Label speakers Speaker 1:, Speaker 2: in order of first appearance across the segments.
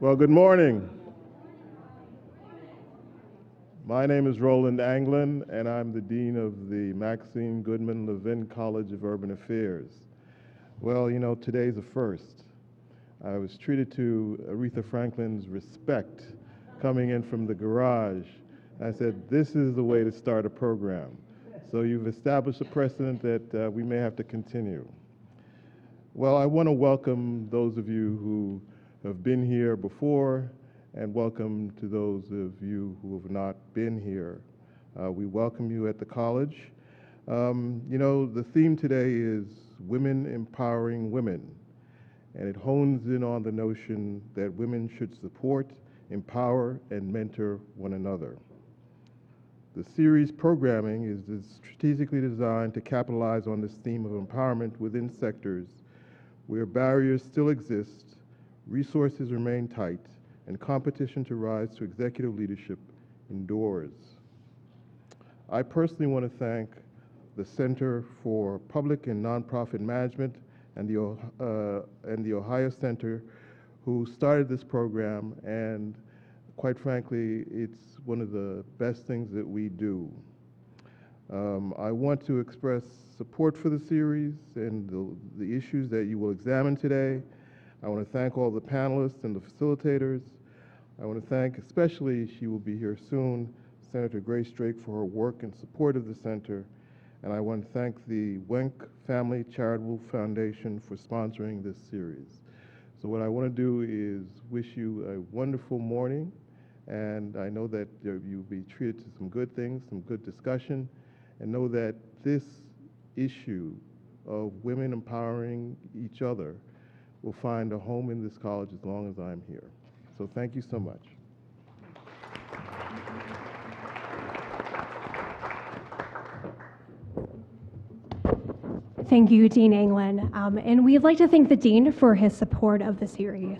Speaker 1: Well, good morning. My name is Roland Anglin, and I'm the Dean of the Maxine Goodman Levin College of Urban Affairs. Well, today's a first. I was treated to Aretha Franklin's Respect coming in from the garage. I said, this is the way to start a program. So you've established a precedent that we may have to continue. Well, I want to welcome those of you who have been here before, and welcome to those of you who have not been here. We welcome you at the college. The theme today is Women Empowering Women, and it hones in on the notion that women should support, empower, and mentor one another. The series programming is strategically designed to capitalize on this theme of empowerment within sectors where barriers still exist, resources remain tight, and competition to rise to executive leadership endures. I personally want to thank the Center for Public and Nonprofit Management and the Ohio Center who started this program, and quite frankly, it's one of the best things that we do. I want to express support for the series and the issues that you will examine today. I want to thank all the panelists and the facilitators. I want to thank, especially, she will be here soon, Senator Grace Drake for her work and support of the center. And I want to thank the Wenck Family Charitable Foundation for sponsoring this series. So what I want to do is wish you a wonderful morning. And I know that you'll be treated to some good things, some good discussion, and know that this issue of women empowering each other will find a home in this college as long as I'm here. So thank you so much.
Speaker 2: Thank you, Dean Anglin. And we'd like to thank the Dean for his support of the series.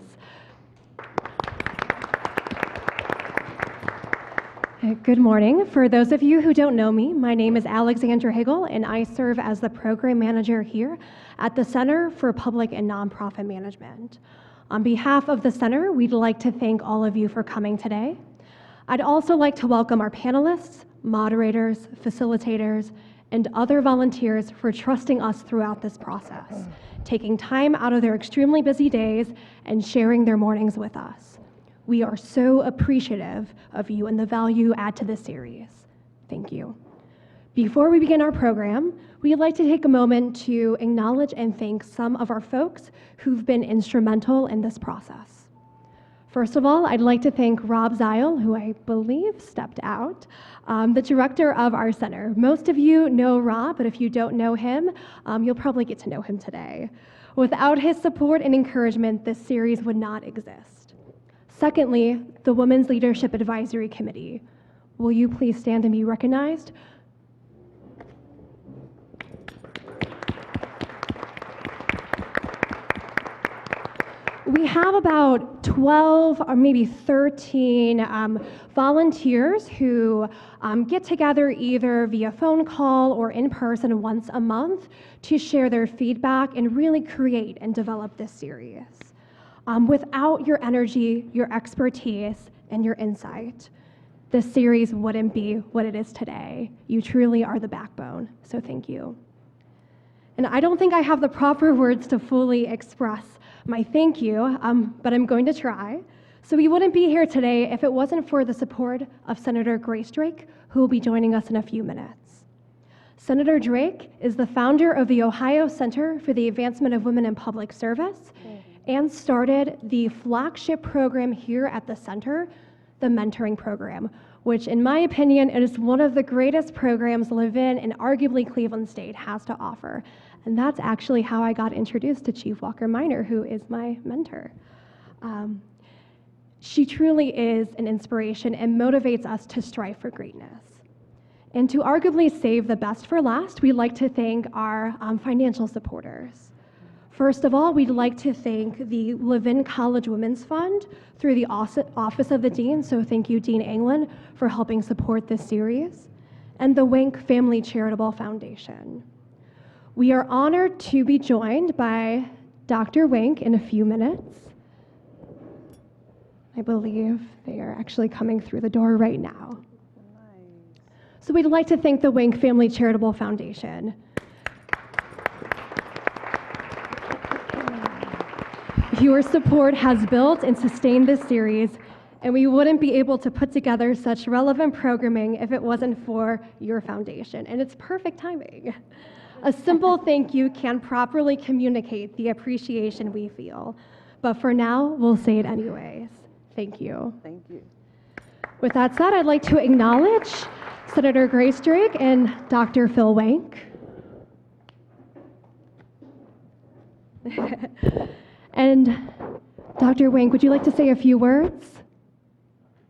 Speaker 2: Good morning. For those of you who don't know me, my name is Alexandra Hegel, and I serve as the program manager here at the Center for Public and Nonprofit Management. On behalf of the center, we'd like to thank all of you for coming today. I'd also like to welcome our panelists, moderators, facilitators, and other volunteers for trusting us throughout this process, taking time out of their extremely busy days and sharing their mornings with us. We are so appreciative of you and the value you add to this series. Thank you. Before we begin our program, we'd like to take a moment to acknowledge and thank some of our folks who've been instrumental in this process. First of all, I'd like to thank Rob Zile, who I believe stepped out, the director of our center. Most of you know Rob, but if you don't know him, you'll probably get to know him today. Without his support and encouragement, this series would not exist. Secondly, the Women's Leadership Advisory Committee. Will you please stand and be recognized? We have about 12 or maybe 13 volunteers who get together either via phone call or in person once a month to share their feedback and really create and develop this series. Without your energy, your expertise, and your insight, this series wouldn't be what it is today. You truly are the backbone, so thank you. And I don't think I have the proper words to fully express my thank you, but I'm going to try. So we wouldn't be here today if it wasn't for the support of Senator Grace Drake, who will be joining us in a few minutes. Senator Drake is the founder of the Ohio Center for the Advancement of Women in Public Service and started the flagship program here at the center, the mentoring program, which in my opinion is one of the greatest programs Levin and arguably Cleveland State has to offer. And that's actually how I got introduced to Chief Walker Minor, who is my mentor. She truly is an inspiration and motivates us to strive for greatness. And to arguably save the best for last, we'd like to thank our financial supporters. First of all, we'd like to thank the Levin College Women's Fund through the Office of the Dean, so thank you, Dean Anglin, for helping support this series, and the Wenck Family Charitable Foundation. We are honored to be joined by Dr. Wenck in a few minutes. I believe they are actually coming through the door right now. So we'd like to thank the Wink Family Charitable Foundation. Your support has built and sustained this series, and we wouldn't be able to put together such relevant programming if it wasn't for your foundation, and it's perfect timing. A simple thank you can properly communicate the appreciation we feel, but for now, we'll say it anyways. Thank you.
Speaker 3: Thank you.
Speaker 2: With that said, I'd like to acknowledge Senator Grace Drake and Dr. Phil Wank. And Dr. Wank, would you like to say a few words?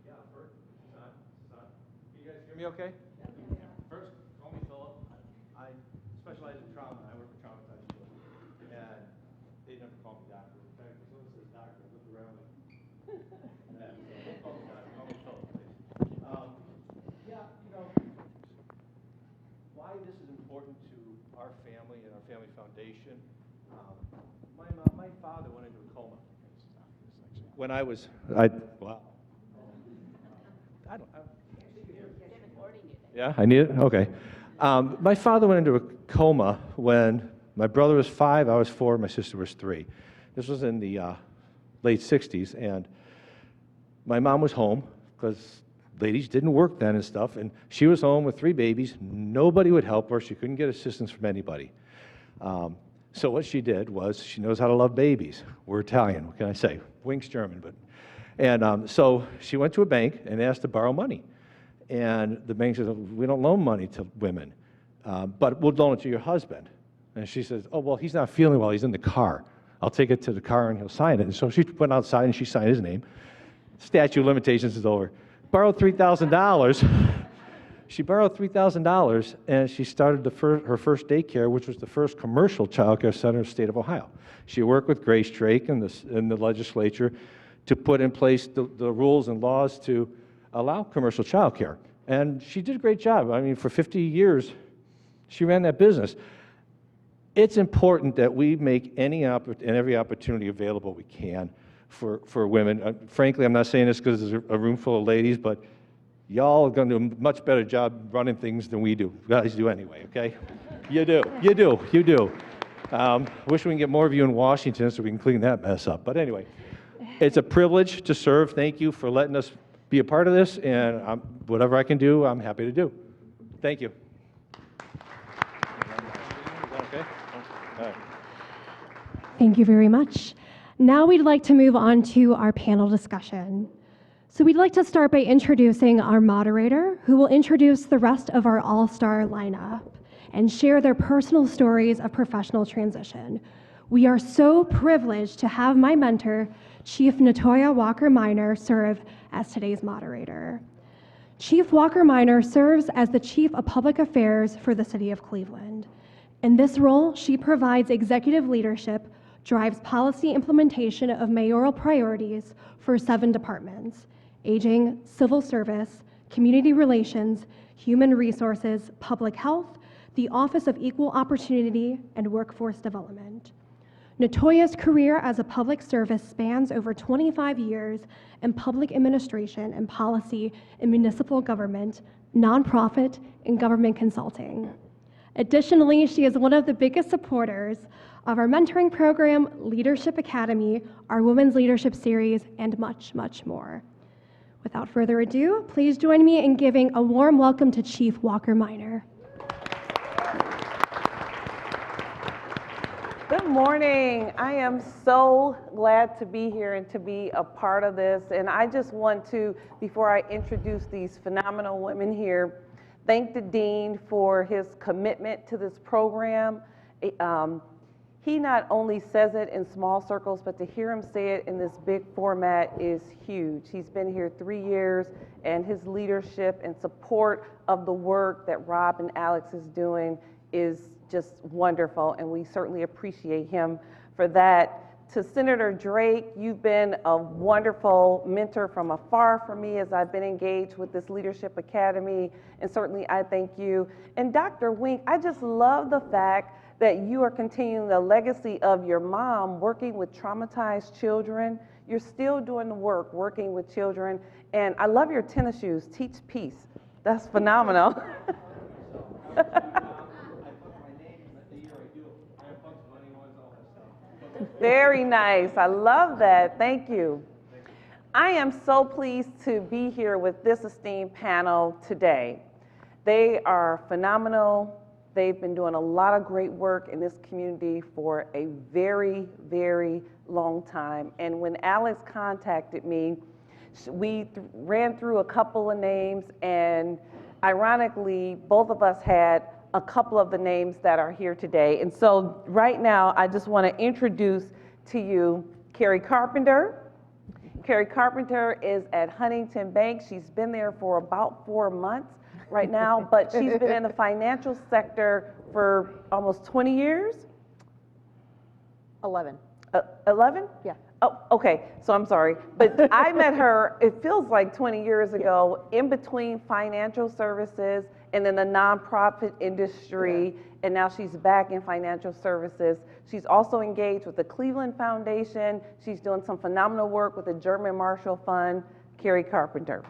Speaker 4: Yeah, first, you guys hear me okay? First, call me Philip. I specialize in trauma. I work with traumatized children. And they never call me doctor. In fact, if someone says doctor, I look around like, yeah, so don't call me doctor, call me Philip, please. Yeah, why this is important to our family and our family foundation. My father went into a coma. When I was, wow. Yeah, I need it? Okay. My father went into a coma when my brother was 5, I was 4, my sister was 3. This was in the late 60s, and my mom was home because ladies didn't work then and stuff, and she was home with 3 babies. Nobody would help her. She couldn't get assistance from anybody. So what she did was, she knows how to love babies. We're Italian, what can I say? Wink's German, but, so she went to a bank and asked to borrow money. And the bank says, we don't loan money to women, but we'll loan it to your husband. And she says, oh, well, he's not feeling well, he's in the car. I'll take it to the car and he'll sign it. And so she went outside and she signed his name. Statute of limitations is over. Borrowed $3,000. She borrowed $3,000 and she started her first daycare, which was the first commercial child care center in the state of Ohio. She worked with Grace Drake and the legislature to put in place the rules and laws to allow commercial child care. And she did a great job. I mean, for 50 years, she ran that business. It's important that we make any and every opportunity available we can for women. Frankly, I'm not saying this because there's a room full of ladies, but y'all are going to do a much better job running things than we do. You guys do anyway, okay? You do. Wish we can get more of you in Washington so we can clean that mess up. But anyway, it's a privilege to serve. Thank you for letting us be a part of this, and whatever I can do, I'm happy to do. Thank you. Okay? All right.
Speaker 2: Thank you very much. Now we'd like to move on to our panel discussion. So we'd like to start by introducing our moderator, who will introduce the rest of our all-star lineup and share their personal stories of professional transition. We are so privileged to have my mentor, Chief Natoya Walker-Minor, serve as today's moderator. Chief Walker-Minor serves as the Chief of Public Affairs for the City of Cleveland. In this role, she provides executive leadership, drives policy implementation of mayoral priorities for 7 departments: aging, civil service, community relations, human resources, public health, the Office of Equal Opportunity, and Workforce Development. Natoya's career as a public service spans over 25 years in public administration and policy in municipal government, nonprofit, and government consulting. Additionally, she is one of the biggest supporters of our mentoring program, Leadership Academy, our Women's Leadership Series, and much, much more. Without further ado, please join me in giving a warm welcome to Chief Walker-Minor.
Speaker 3: Good morning. I am so glad to be here and to be a part of this. And I just want to, before I introduce these phenomenal women here, thank the Dean for his commitment to this program. He not only says it in small circles, but to hear him say it in this big format is huge. He's been here 3 years, and his leadership and support of the work that Rob and Alex is doing is just wonderful, and we certainly appreciate him for that. To Senator Drake, you've been a wonderful mentor from afar for me as I've been engaged with this Leadership Academy, and certainly I thank you. And Dr. Wink, I just love the fact that you are continuing the legacy of your mom working with traumatized children. You're still doing the work, working with children. And I love your tennis shoes, Teach Peace. That's phenomenal. Very nice. I love that. Thank you. I am so pleased to be here with this esteemed panel today. They are phenomenal. They've been doing a lot of great work in this community for a very, very long time. And when Alex contacted me, we ran through a couple of names, and ironically, both of us had a couple of the names that are here today. And so right now, I just want to introduce to you Carrie Carpenter. Carrie Carpenter is at Huntington Bank. She's been there for about 4 months right now, but she's been in the financial sector for almost 20 years.
Speaker 5: 11.
Speaker 3: 11?
Speaker 5: Yeah.
Speaker 3: Oh, okay, so I'm sorry. But I met her, it feels like 20 years ago, in between financial services and then the nonprofit industry, and now she's back in financial services. She's also engaged with the Cleveland Foundation. She's doing some phenomenal work with the German Marshall Fund. Carrie Carpenter.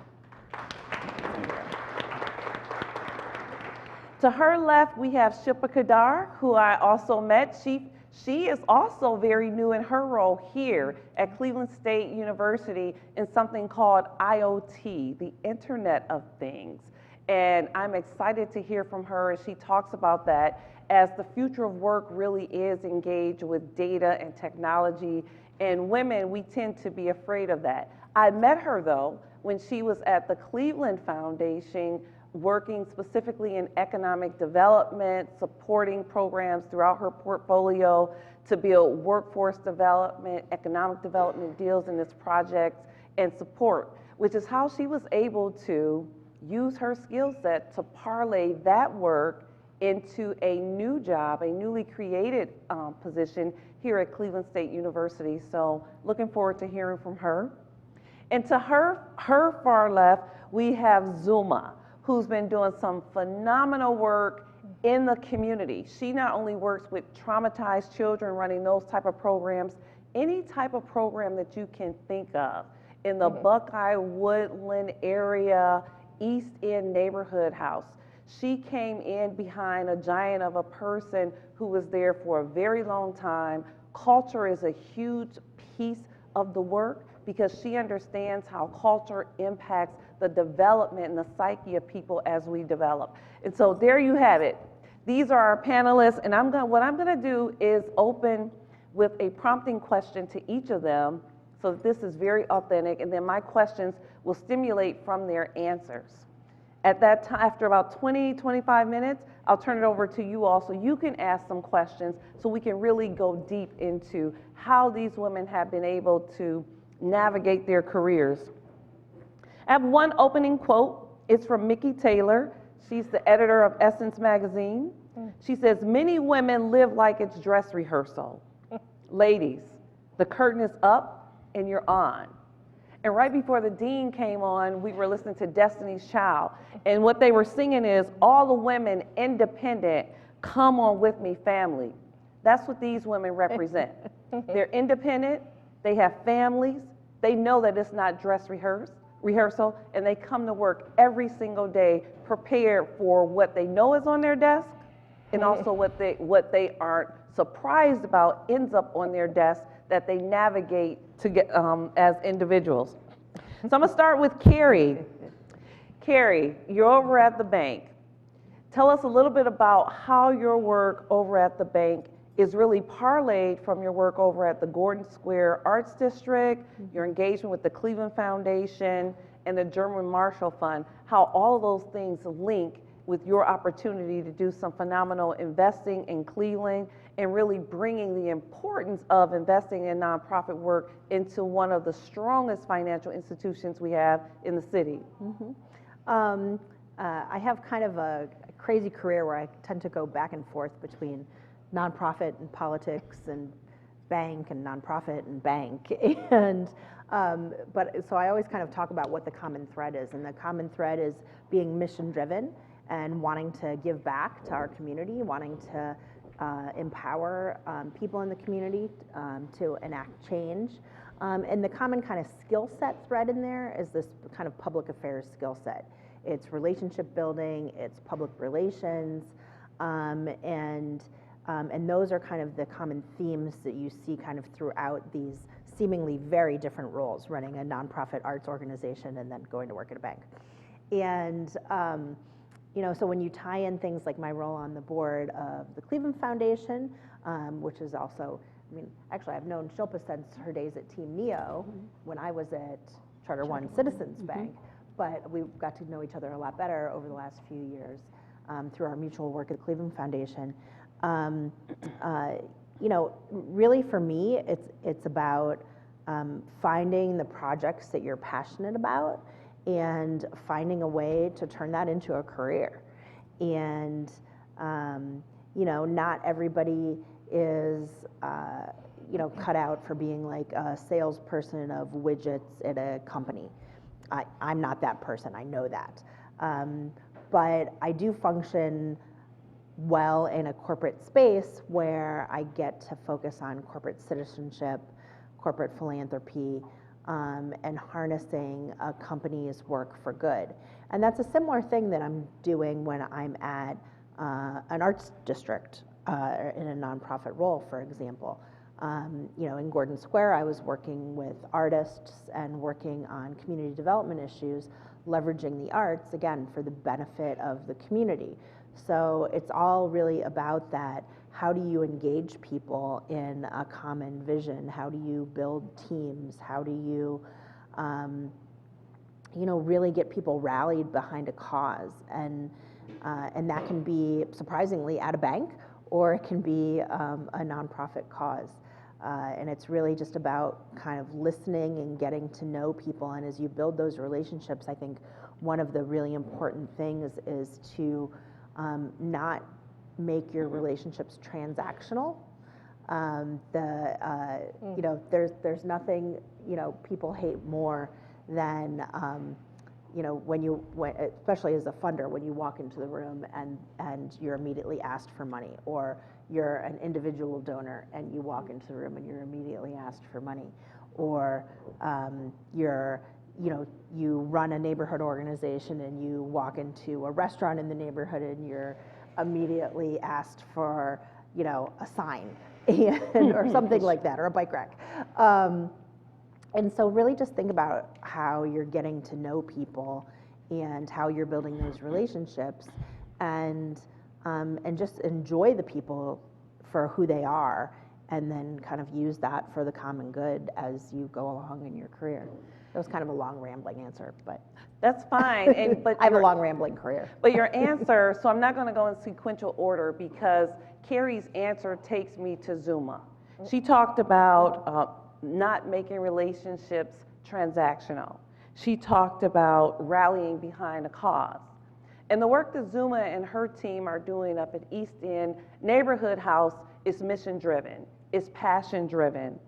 Speaker 3: To her left, we have Shilpa Kedar, who I also met. She is also very new in her role here at Cleveland State University in something called IoT, the Internet of Things. And I'm excited to hear from her as she talks about that, as the future of work really is engaged with data and technology. And women, we tend to be afraid of that. I met her though when she was at the Cleveland Foundation working specifically in economic development, supporting programs throughout her portfolio to build workforce development, economic development deals in this project and support, which is how she was able to use her skill set to parlay that work into a new job, a newly created position here at Cleveland State University. So looking forward to hearing from her. And to her far left, we have Zuma, who's been doing some phenomenal work in the community. She not only works with traumatized children, running those type of programs, any type of program that you can think of in the Buckeye Woodland area, East End neighborhood house. She came in behind a giant of a person who was there for a very long time. Culture is a huge piece of the work because she understands how culture impacts the development and the psyche of people as we develop. And so there you have it. These are our panelists, and what I'm gonna do is open with a prompting question to each of them, so that this is very authentic, and then my questions will stimulate from their answers. At that time, after about 20, 25 minutes, I'll turn it over to you all so you can ask some questions so we can really go deep into how these women have been able to navigate their careers. I have one opening quote. It's from Mickey Taylor. She's the editor of Essence magazine. She says, "Many women live like it's dress rehearsal. Ladies, the curtain is up and you're on." And right before the dean came on, we were listening to Destiny's Child. And what they were singing is, all the women independent, come on with me, family. That's what these women represent. They're independent, they have families, they know that it's not dress rehearsal, and they come to work every single day prepared for what they know is on their desk, and also what they aren't surprised about ends up on their desk that they navigate to get as individuals. So I'm gonna start with Carrie. Carrie, you're over at the bank. Tell us a little bit about how your work over at the bank is really parlayed from your work over at the Gordon Square Arts District, your engagement with the Cleveland Foundation and the German Marshall Fund, how all of those things link with your opportunity to do some phenomenal investing in Cleveland and really bringing the importance of investing in nonprofit work into one of the strongest financial institutions we have in the city.
Speaker 5: I have kind of a crazy career where I tend to go back and forth between nonprofit and politics and bank and nonprofit and bank. And so I always kind of talk about what the common thread is, and the common thread is being mission driven and wanting to give back to our community, wanting to empower people in the community to enact change. And the common kind of skill set thread in there is this kind of public affairs skill set. It's relationship building, it's public relations, and those are kind of the common themes that you see kind of throughout these seemingly very different roles, running a nonprofit arts organization and then going to work at a bank. And so when you tie in things like my role on the board of the Cleveland Foundation, which is also, actually I've known Shilpa since her days at Team Neo when I was at Charter One Citizens Bank, but we got to know each other a lot better over the last few years through our mutual work at the Cleveland Foundation. Really for me, it's about finding the projects that you're passionate about and finding a way to turn that into a career. And, not everybody is, cut out for being like a salesperson of widgets at a company. I'm not that person, I know that. But I do function well in a corporate space where I get to focus on corporate citizenship, corporate philanthropy, and harnessing a company's work for good. And that's a similar thing that I'm doing when I'm at an arts district in a nonprofit role, for example. In Gordon Square, I was working with artists and working on community development issues, leveraging the arts, again, for the benefit of the community. So it's all really about that. How do you engage people in a common vision? How do you build teams? How do you, really get people rallied behind a cause? And that can be, surprisingly, at a bank, or it can be a nonprofit cause. And it's really just about kind of listening and getting to know people. And as you build those relationships, I think one of the really important things is to not make your relationships transactional. There's nothing, people hate more than, especially as a funder, when you walk into the room and you're immediately asked for money, or you're an individual donor and you walk into the room and you're immediately asked for money, or you run a neighborhood organization and you walk into a restaurant in the neighborhood and you're immediately asked for, a sign or something like that, or a bike rack. And so really just think about how you're getting to know people and how you're building those relationships, and just enjoy the people for who they are, and then kind of use that for the common good as you go along in your career. That was kind of a long rambling answer, but
Speaker 3: That's fine. But
Speaker 5: I have a long rambling career.
Speaker 3: But your answer, so I'm not going to go in sequential order, because Carrie's answer takes me to Zuma. She talked about not making relationships transactional. She talked about rallying behind a cause. And the work that Zuma and her team are doing up at East End Neighborhood House is mission driven, is passion driven.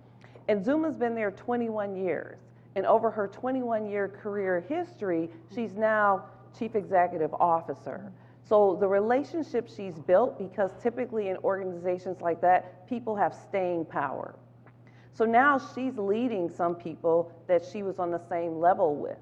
Speaker 3: And Zuma's been there 21 years. And over her 21-year career history, she's now Chief Executive Officer. So the relationship she's built, because typically in organizations like that, people have staying power. So now she's leading some people that she was on the same level with.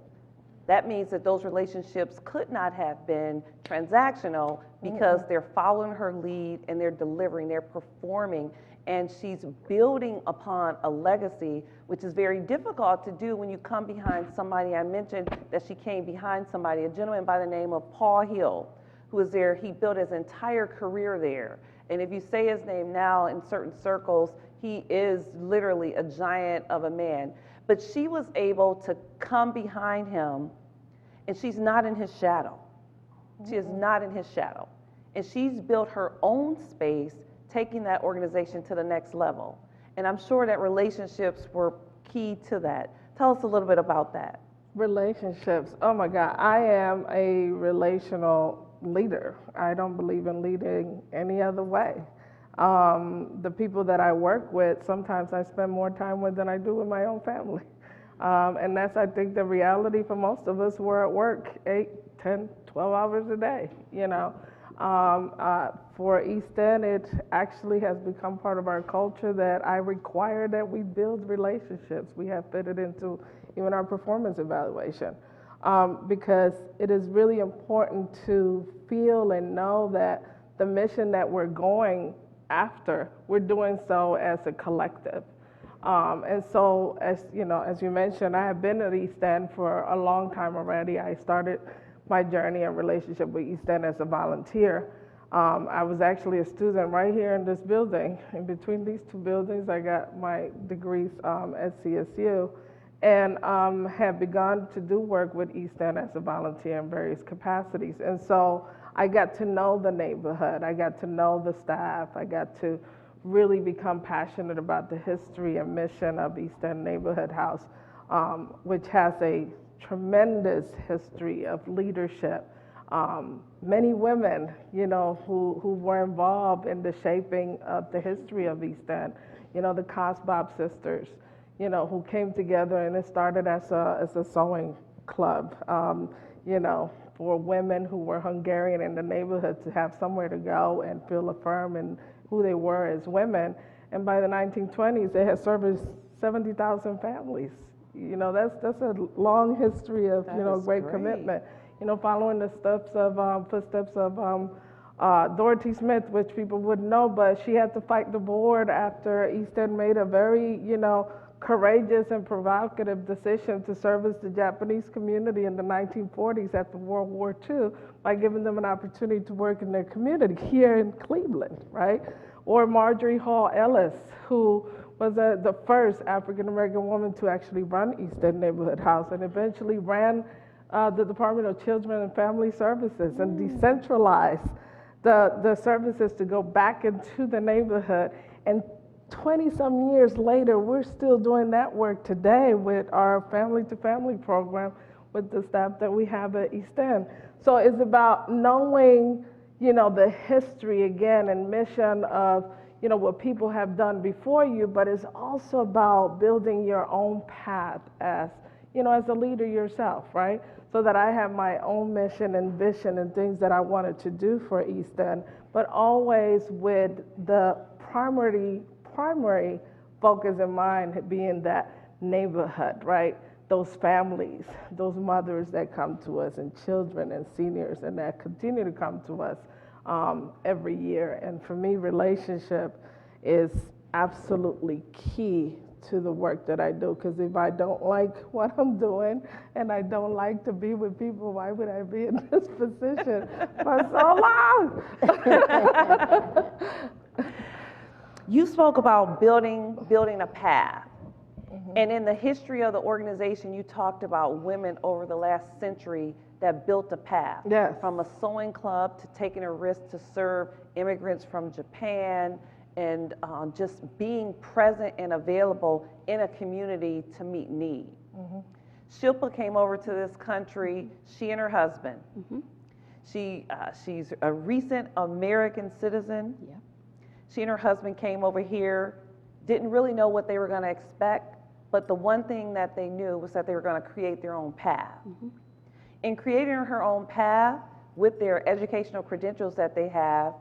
Speaker 3: That means that those relationships could not have been transactional, because they're following her lead and they're delivering, they're performing, and she's building upon a legacy, which is very difficult to do when you come behind somebody. I mentioned that she came behind somebody, a gentleman by the name of Paul Hill, who was there. He built his entire career there. And if you say his name now in certain circles, he is literally a giant of a man. But she was able to come behind him, and she's not in his shadow. She is not in his shadow. And she's built her own space, taking that organization to the next level. And I'm sure that relationships were key to that. Tell us a little bit about that.
Speaker 6: Relationships, oh my God, I am a relational leader. I don't believe in leading any other way. The people that I work with, sometimes I spend more time with than I do with my own family. And that's, I think, the reality for most of us. We're at work 8, 10, 12 hours a day, For East End, it actually has become part of our culture that I require that we build relationships. We have fitted into even our performance evaluation because it is really important to feel and know that the mission that we're going after, we're doing so as a collective. And so, as you know, as you mentioned, I have been at East End for a long time already. I started my journey and relationship with East End as a volunteer. I was actually a student right here in this building. In between these two buildings, I got my degrees at CSU and have begun to do work with East End as a volunteer in various capacities. And so I got to know the neighborhood. I got to know the staff. I got to really become passionate about the history and mission of East End Neighborhood House, which has a tremendous history of leadership. Many women, you know, who were involved in the shaping of the history of East End. You know, the Cosbob sisters, you know, who came together, and it started as a sewing club, you know, for women who were Hungarian in the neighborhood to have somewhere to go and feel affirmed in who they were as women. And by the 1920s, they had serviced 70,000 families. You know, that's a long history of, you know, great commitment. You know, following the footsteps of Dorothy Smith, which people wouldn't know, but she had to fight the board after East End made a very, you know, courageous and provocative decision to service the Japanese community in the 1940s after World War II by giving them an opportunity to work in their community here in Cleveland, right? Or Marjorie Hall Ellis, who was the first African-American woman to actually run East End Neighborhood House and eventually ran the Department of Children and Family Services and decentralized the services to go back into the neighborhood. And 20-some years later, we're still doing that work today with our family-to-family program with the staff that we have at East End. So it's about knowing, you know, the history again and mission of, you know, what people have done before you, but it's also about building your own path as, you know, as a leader yourself, right? So that I have my own mission and vision and things that I wanted to do for East End, but always with the primary focus in mind being that neighborhood, right? Those families, those mothers that come to us, and children and seniors, and that continue to come to us every year. And for me, relationship is absolutely key to the work that I do, because if I don't like what I'm doing and I don't like to be with people, why would I be in this position for so long?
Speaker 3: You spoke about building a path. And in the history of the organization, you talked about women over the last century that built a path.
Speaker 6: Yes.
Speaker 3: From a sewing club to taking a risk to serve immigrants from Japan, and just being present and available in a community to meet need. Shilpa came over to this country, she and her husband. She's a recent American citizen.
Speaker 7: Yeah.
Speaker 3: She and her husband came over here, didn't really know what they were going to expect, but the one thing that they knew was that they were going to create their own path. In creating her own path with their educational credentials that they have,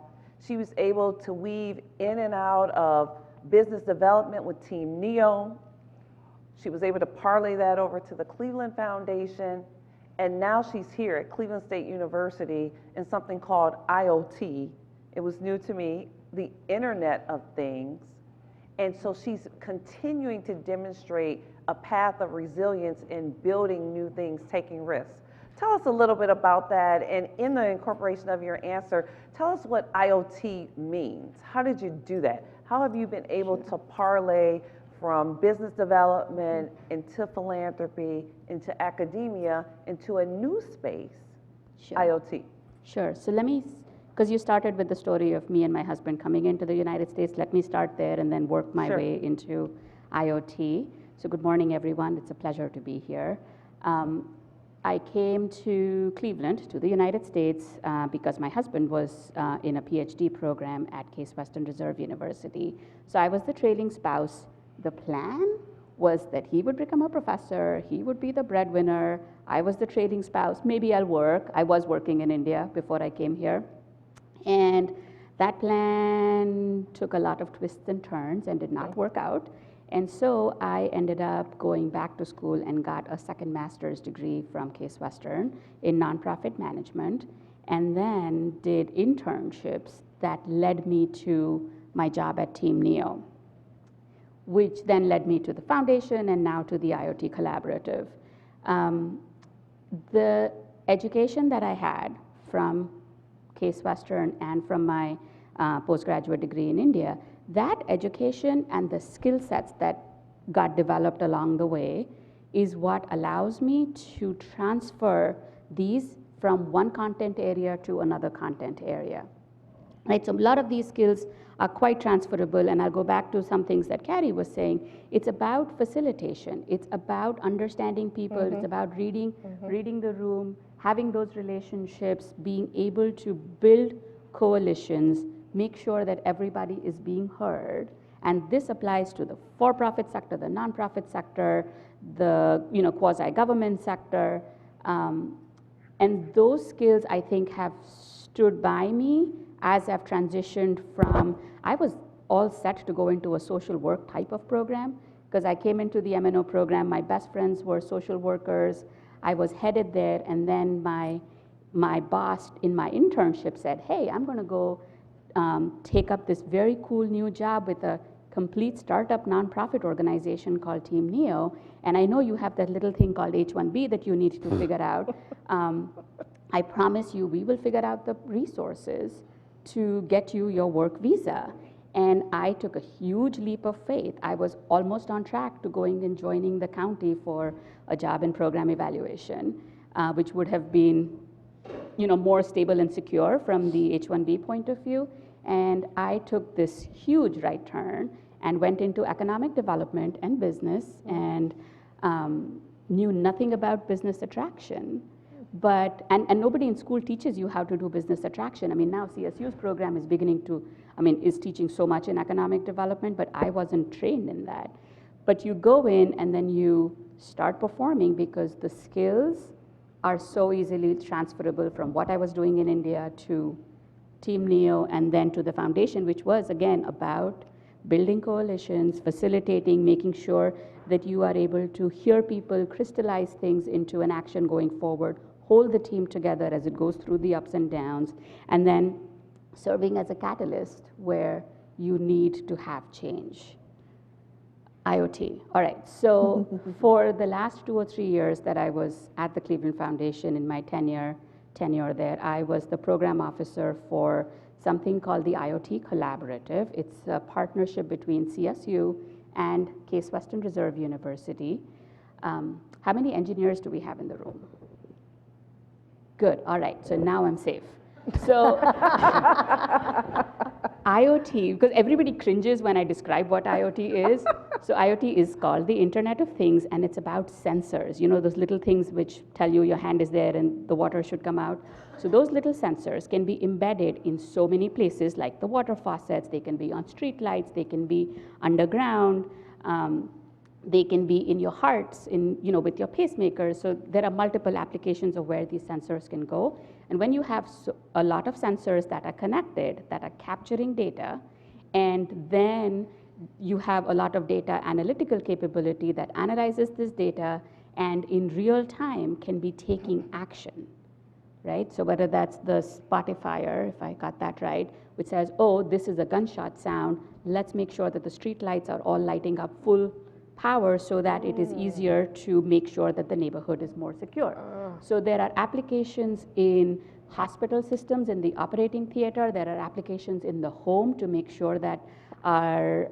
Speaker 3: she was able to weave in and out of business development with Team NEO. She was able to parlay that over to the Cleveland Foundation, and now she's here at Cleveland State University in something called IoT. It was new to me, the Internet of Things. And so she's continuing to demonstrate a path of resilience in building new things, taking risks. Tell us a little bit about that, and in the incorporation of your answer, tell us what IoT means. How did you do that? How have you been able to parlay from business development into philanthropy, into academia, into a new space, IoT?
Speaker 7: Sure. So let me, because you started with the story of me and my husband coming into the United States, let me start there and then work my way into IoT. So good morning, everyone. It's a pleasure to be here. I came to Cleveland, to the United States, because my husband was in a PhD program at Case Western Reserve University. So I was the trailing spouse. The plan was that he would become a professor, he would be the breadwinner, I was the trailing spouse, maybe I'll work. I was working in India before I came here. And that plan took a lot of twists and turns and did not work out. And so I ended up going back to school and got a second master's degree from Case Western in nonprofit management, and then did internships that led me to my job at Team Neo, which then led me to the foundation and now to the IoT Collaborative. The education that I had from Case Western and from my postgraduate degree in India, that education and the skill sets that got developed along the way is what allows me to transfer these from one content area to another content area. Right, so a lot of these skills are quite transferable, and I'll go back to some things that Carrie was saying. It's about facilitation. It's about understanding people. It's about reading the room, having those relationships, being able to build coalitions, make sure that everybody is being heard. And this applies to the for-profit sector, the nonprofit sector, the quasi-government sector. And those skills, I think, have stood by me as I've transitioned from, I was all set to go into a social work type of program, because I came into the MNO program, my best friends were social workers, I was headed there, and then my boss in my internship said, hey, I'm gonna go take up this very cool new job with a complete startup nonprofit organization called Team Neo, and I know you have that little thing called H-1B that you need to figure out. I promise you we will figure out the resources to get you your work visa. And I took a huge leap of faith. I was almost on track to going and joining the county for a job in program evaluation, which would have been more stable and secure from the H-1B point of view. And I took this huge right turn and went into economic development and business, and knew nothing about business attraction. But, and nobody in school teaches you how to do business attraction. I mean, now CSU's program is is teaching so much in economic development, but I wasn't trained in that. But you go in and then you start performing, because the skills are so easily transferable from what I was doing in India to Team Neo and then to the foundation, which was, again, about building coalitions, facilitating, making sure that you are able to hear people, crystallize things into an action going forward, hold the team together as it goes through the ups and downs, and then serving as a catalyst where you need to have change. IoT. All right, so for the last 2 or 3 years that I was at the Cleveland Foundation in my tenure there, I was the program officer for something called the IoT Collaborative. It's a partnership between CSU and Case Western Reserve University. How many engineers do we have in the room? Good, all right, so now I'm safe. So IoT, because everybody cringes when I describe what IoT is. So IoT is called the Internet of Things, and it's about sensors. Those little things which tell you your hand is there and the water should come out. So those little sensors can be embedded in so many places, like the water faucets. They can be on street lights, they can be underground, they can be in your hearts, with your pacemakers. So there are multiple applications of where these sensors can go. And when you have a lot of sensors that are connected, that are capturing data, and then you have a lot of data analytical capability that analyzes this data and in real time can be taking action, right? So whether that's the Spotifyer, if I got that right, which says, oh, this is a gunshot sound, let's make sure that the street lights are all lighting up full power so that it is easier to make sure that the neighborhood is more secure. So there are applications in hospital systems, in the operating theater. There are applications in the home to make sure that our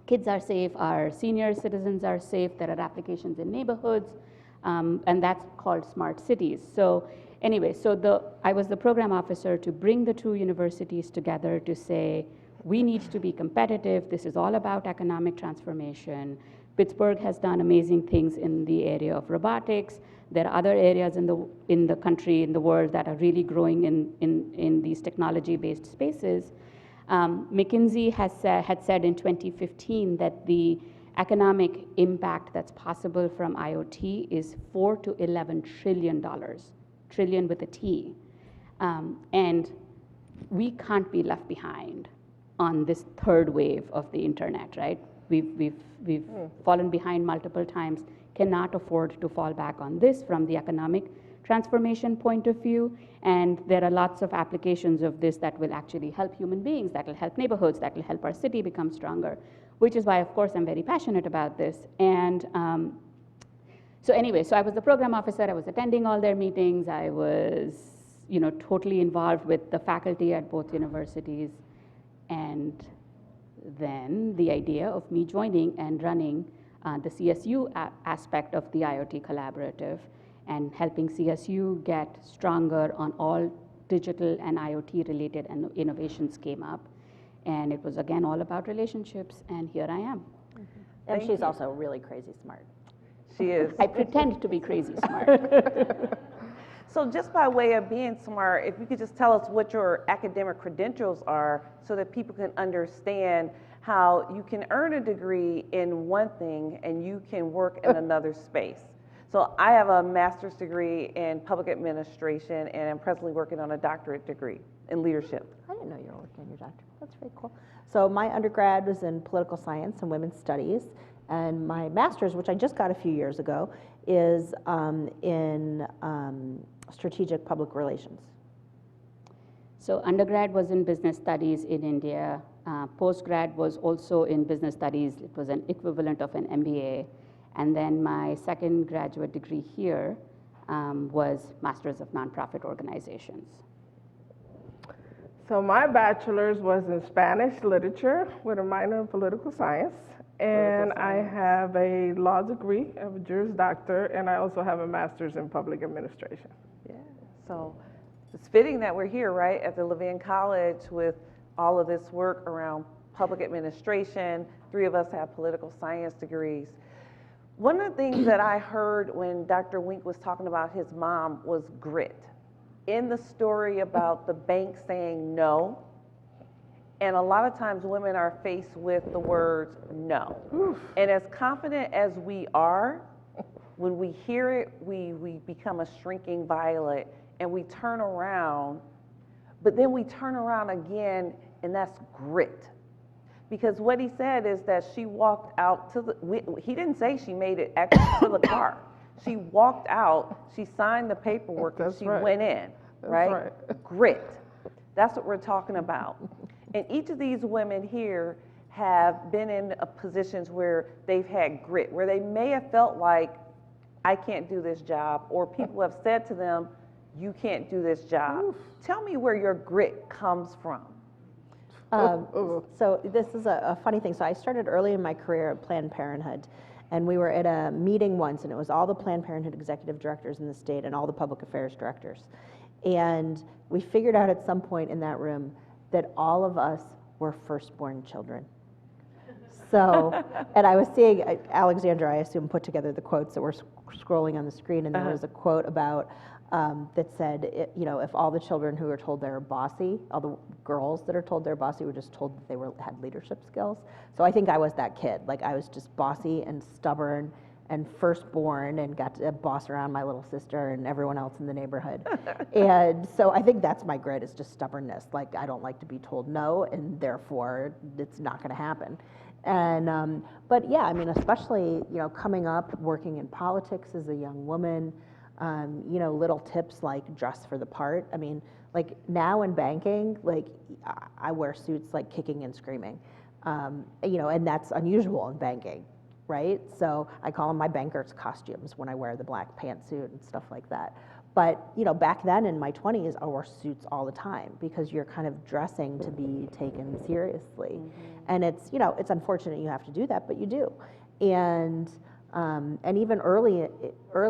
Speaker 7: kids are safe, our senior citizens are safe. There are applications in neighborhoods, and that's called smart cities. So anyway, I was the program officer to bring the two universities together to say, we need to be competitive. This is all about economic transformation. Pittsburgh has done amazing things in the area of robotics. There are other areas in the country, in the world, that are really growing in these technology-based spaces. McKinsey had said in 2015 that the economic impact that's possible from IoT is $4 to $11 trillion, trillion with a T. And we can't be left behind on this third wave of the internet, right? We've fallen behind multiple times, cannot afford to fall back on this from the economic transformation point of view. And there are lots of applications of this that will actually help human beings, that will help neighborhoods, that will help our city become stronger, which is why, of course, I'm very passionate about this. And so anyway, so I was the program officer, I was attending all their meetings, I was totally involved with the faculty at both universities. And then the idea of me joining and running the CSU aspect of the IoT collaborative and helping CSU get stronger on all digital and IoT related innovations came up. And it was, again, all about relationships, and here I am.
Speaker 5: And she's also really crazy smart.
Speaker 3: She is.
Speaker 7: I pretend to be crazy smart.
Speaker 3: So just by way of being smart, if you could just tell us what your academic credentials are so that people can understand how you can earn a degree in one thing and you can work in another space. So I have a master's degree in public administration, and I'm presently working on a doctorate degree in leadership.
Speaker 5: I didn't know you were working on your doctorate. That's very cool. So my undergrad was in political science and women's studies, and my master's, which I just got a few years ago, is in strategic public relations.
Speaker 7: So undergrad was in business studies in India. Postgrad was also in business studies. It was an equivalent of an MBA. And then my second graduate degree here was Masters of Nonprofit Organizations.
Speaker 6: So my bachelor's was in Spanish literature with a minor in political science. And I have a law degree, I have a Juris Doctor, and I also have a master's in public administration.
Speaker 3: Yeah. So it's fitting that we're here, right, at the Levin College with all of this work around public administration. 3 of us have political science degrees. One of the things that I heard when Dr. Wink was talking about his mom was grit. In the story about the bank saying no, and a lot of times women are faced with the words no. Oof. And as confident as we are, when we hear it, we become a shrinking violet and we turn around, but then we turn around again, and that's grit. Because what he said is that she walked out to he didn't say she made it actually to the car. She walked out, she signed the paperwork, and she went in, right? Grit. That's what we're talking about. And each of these women here have been in positions where they've had grit, where they may have felt like, I can't do this job, or people have said to them, you can't do this job. Oof. Tell me where your grit comes from.
Speaker 5: So this is a funny thing. So I started early in my career at Planned Parenthood, and we were at a meeting once, and it was all the Planned Parenthood executive directors in the state and all the public affairs directors. And we figured out at some point in that room that all of us were firstborn children. So, and I was seeing, Alexandra, I assume, put together the quotes that were scrolling on the screen, and there was a quote about that said, if all the children who are told they're bossy, all the girls that are told they're bossy were just told that they had leadership skills. So I think I was that kid. Like, I was just bossy and stubborn and firstborn and got to boss around my little sister and everyone else in the neighborhood. And so I think that's my grit, is just stubbornness. Like, I don't like to be told no, and therefore it's not going to happen. And but yeah, I mean, especially coming up, working in politics as a young woman. Little tips like dress for the part. I mean, like now in banking, like I wear suits like kicking and screaming, and that's unusual in banking, right? So I call them my banker's costumes when I wear the black pantsuit and stuff like that. But back then in my 20s, I wore suits all the time because you're kind of dressing to be taken seriously, and it's unfortunate you have to do that, but you do, and even early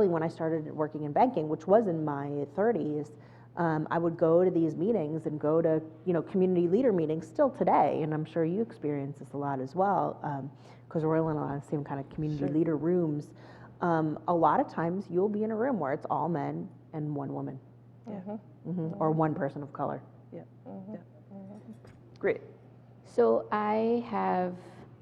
Speaker 5: when I started working in banking, which was in my 30s, I would go to these meetings and go to community leader meetings still today, and I'm sure you experience this a lot as well, because we're in a lot of the same kind of community leader rooms. A lot of times you'll be in a room where it's all men and one woman, or one person of color.
Speaker 3: Great.
Speaker 7: So I have,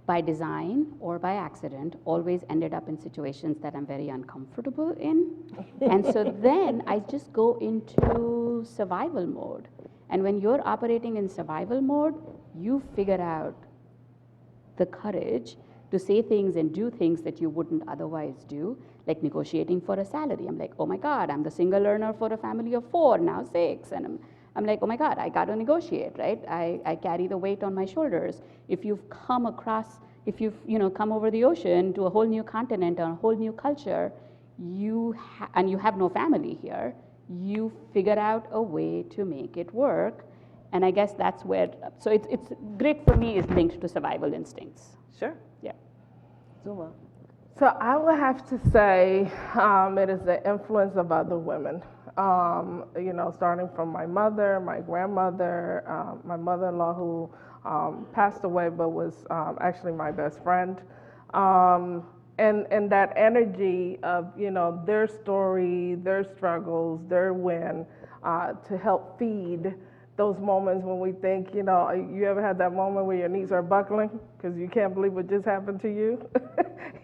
Speaker 7: by design or by accident, always ended up in situations that I'm very uncomfortable in. And so then I just go into survival mode. And when you're operating in survival mode, you figure out the courage to say things and do things that you wouldn't otherwise do, like negotiating for a salary. I'm like, oh my God, I'm the single earner for a family of 4, now 6. And I'm like, oh my God, I got to negotiate, right? I carry the weight on my shoulders. If you've come across, if you've come over the ocean to a whole new continent or a whole new culture, and you have no family here, you figure out a way to make it work. And I guess that's where, so it's great for me is linked to survival instincts.
Speaker 3: Sure.
Speaker 7: Yeah.
Speaker 3: Zuma.
Speaker 6: So I would have to say it is the influence of other women. Starting from my mother, my grandmother, my mother-in-law who passed away but was actually my best friend. And that energy of, their story, their struggles, their win, to help feed those moments when we think, you ever had that moment where your knees are buckling because you can't believe what just happened to you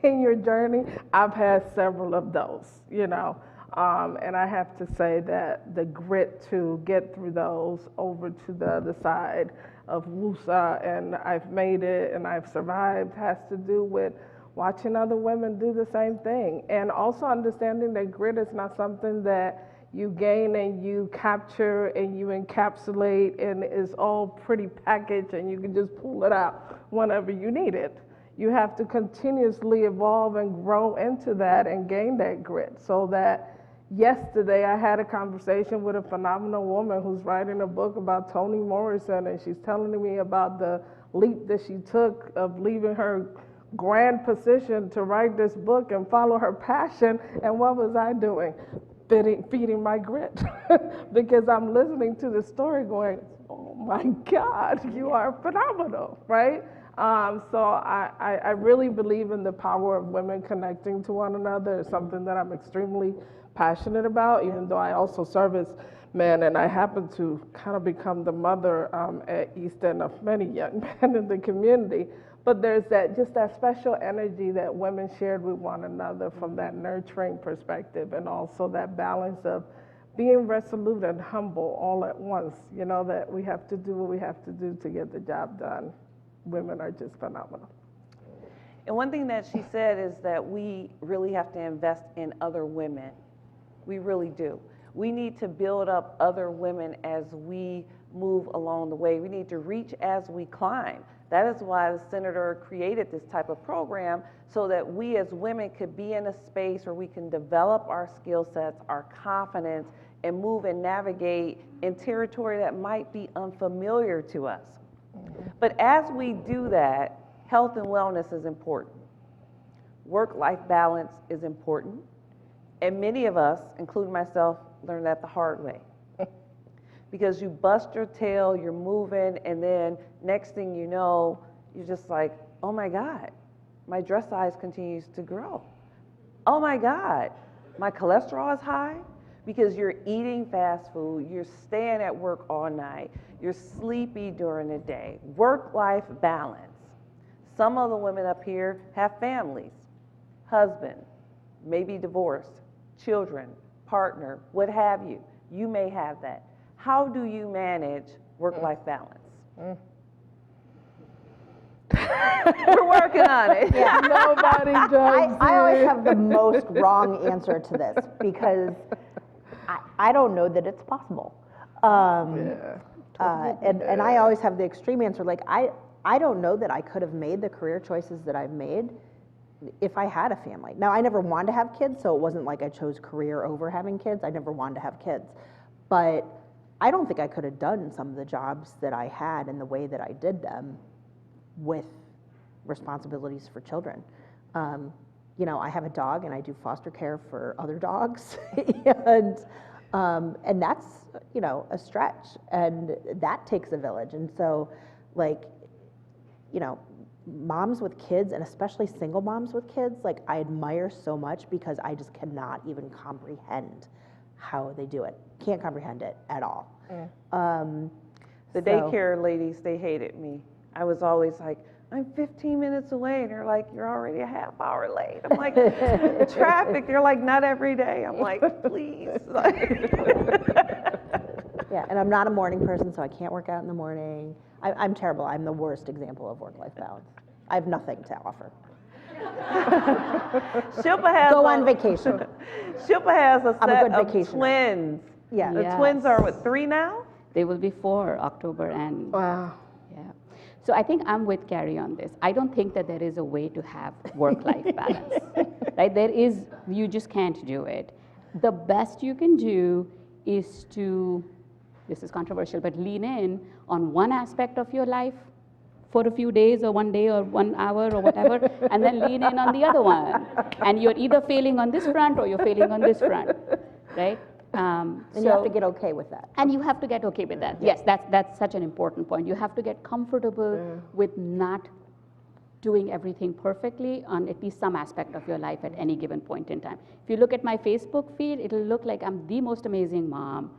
Speaker 6: in your journey? I've had several of those, and I have to say that the grit to get through those over to the other side of Wusa and I've made it and I've survived has to do with watching other women do the same thing, and also understanding that grit is not something that you gain and you capture and you encapsulate and it's all pretty packaged and you can just pull it out whenever you need it. You have to continuously evolve and grow into that and gain that grit. So that yesterday I had a conversation with a phenomenal woman who's writing a book about Toni Morrison, and she's telling me about the leap that she took of leaving her grand position to write this book and follow her passion. And what was I doing? Feeding my grit because I'm listening to the story going, oh my God, you are phenomenal, right? So I really believe in the power of women connecting to one another. It's something that I'm extremely passionate about, even though I also service men, and I happen to kind of become the mother at East End of many young men in the community. But there's that special energy that women shared with one another from that nurturing perspective, and also that balance of being resolute and humble all at once, that we have to do what we have to do to get the job done. Women are just phenomenal.
Speaker 3: And one thing that she said is that we really have to invest in other women. We really do. We need to build up other women as we move along the way. We need to reach as we climb. That is why the senator created this type of program, so that we as women could be in a space where we can develop our skill sets, our confidence, and move and navigate in territory that might be unfamiliar to us. But as we do that, health and wellness is important. Work-life balance is important. And many of us, including myself, learned that the hard way. Because you bust your tail, you're moving, and then next thing you know, you're just like, oh my God, my dress size continues to grow. Oh my God, my cholesterol is high, because you're eating fast food, you're staying at work all night, you're sleepy during the day. Work-life balance. Some of the women up here have families, husband, maybe divorced, children, partner, what have you. You may have that. How do you manage work-life balance? We're working on it.
Speaker 5: Yeah.
Speaker 6: Nobody does
Speaker 5: I always
Speaker 6: it.
Speaker 5: have the most wrong answer to this because I don't know that it's possible. And I always have the extreme answer. Like, I don't know that I could have made the career choices that I've made if I had a family. Now, I never wanted to have kids, so it wasn't like I chose career over having kids. I never wanted to have kids. But I don't think I could have done some of the jobs that I had in the way that I did them with responsibilities for children. I have a dog and I do foster care for other dogs, and that's a stretch, and that takes a village. And so, moms with kids, and especially single moms with kids, I admire so much because I just cannot even comprehend how they do it. Can't comprehend it at all.
Speaker 3: The daycare ladies, they hated me. I was always like, I'm 15 minutes away, and they're like, you're already a half hour late. I'm like, traffic. They're like, not every day. I'm like, please.
Speaker 5: Yeah, and I'm not a morning person, so I can't work out in the morning. I'm terrible. I'm the worst example of work-life balance. I have nothing to offer.
Speaker 3: Shilpa has
Speaker 5: Go on vacation.
Speaker 3: Shilpa has a
Speaker 5: I'm a
Speaker 3: set
Speaker 5: good
Speaker 3: of
Speaker 5: vacationer.
Speaker 3: twins.
Speaker 5: Yeah.
Speaker 3: The
Speaker 7: Yes.
Speaker 3: twins are what, 3 now?
Speaker 7: They will be 4 October and
Speaker 6: Wow.
Speaker 7: yeah. So I think I'm with Carrie on this. I don't think that there is a way to have work-life balance, right? You just can't do it. The best you can do is to, this is controversial, but lean in on one aspect of your life for a few days or one day or 1 hour or whatever, and then lean in on the other one. And you're either failing on this front or you're failing on this front, right?
Speaker 5: And you have to get okay with that.
Speaker 7: And you have to get okay with that. Yes, that's such an important point. You have to get comfortable with not doing everything perfectly on at least some aspect of your life at any given point in time. If you look at my Facebook feed, it'll look like I'm the most amazing mom,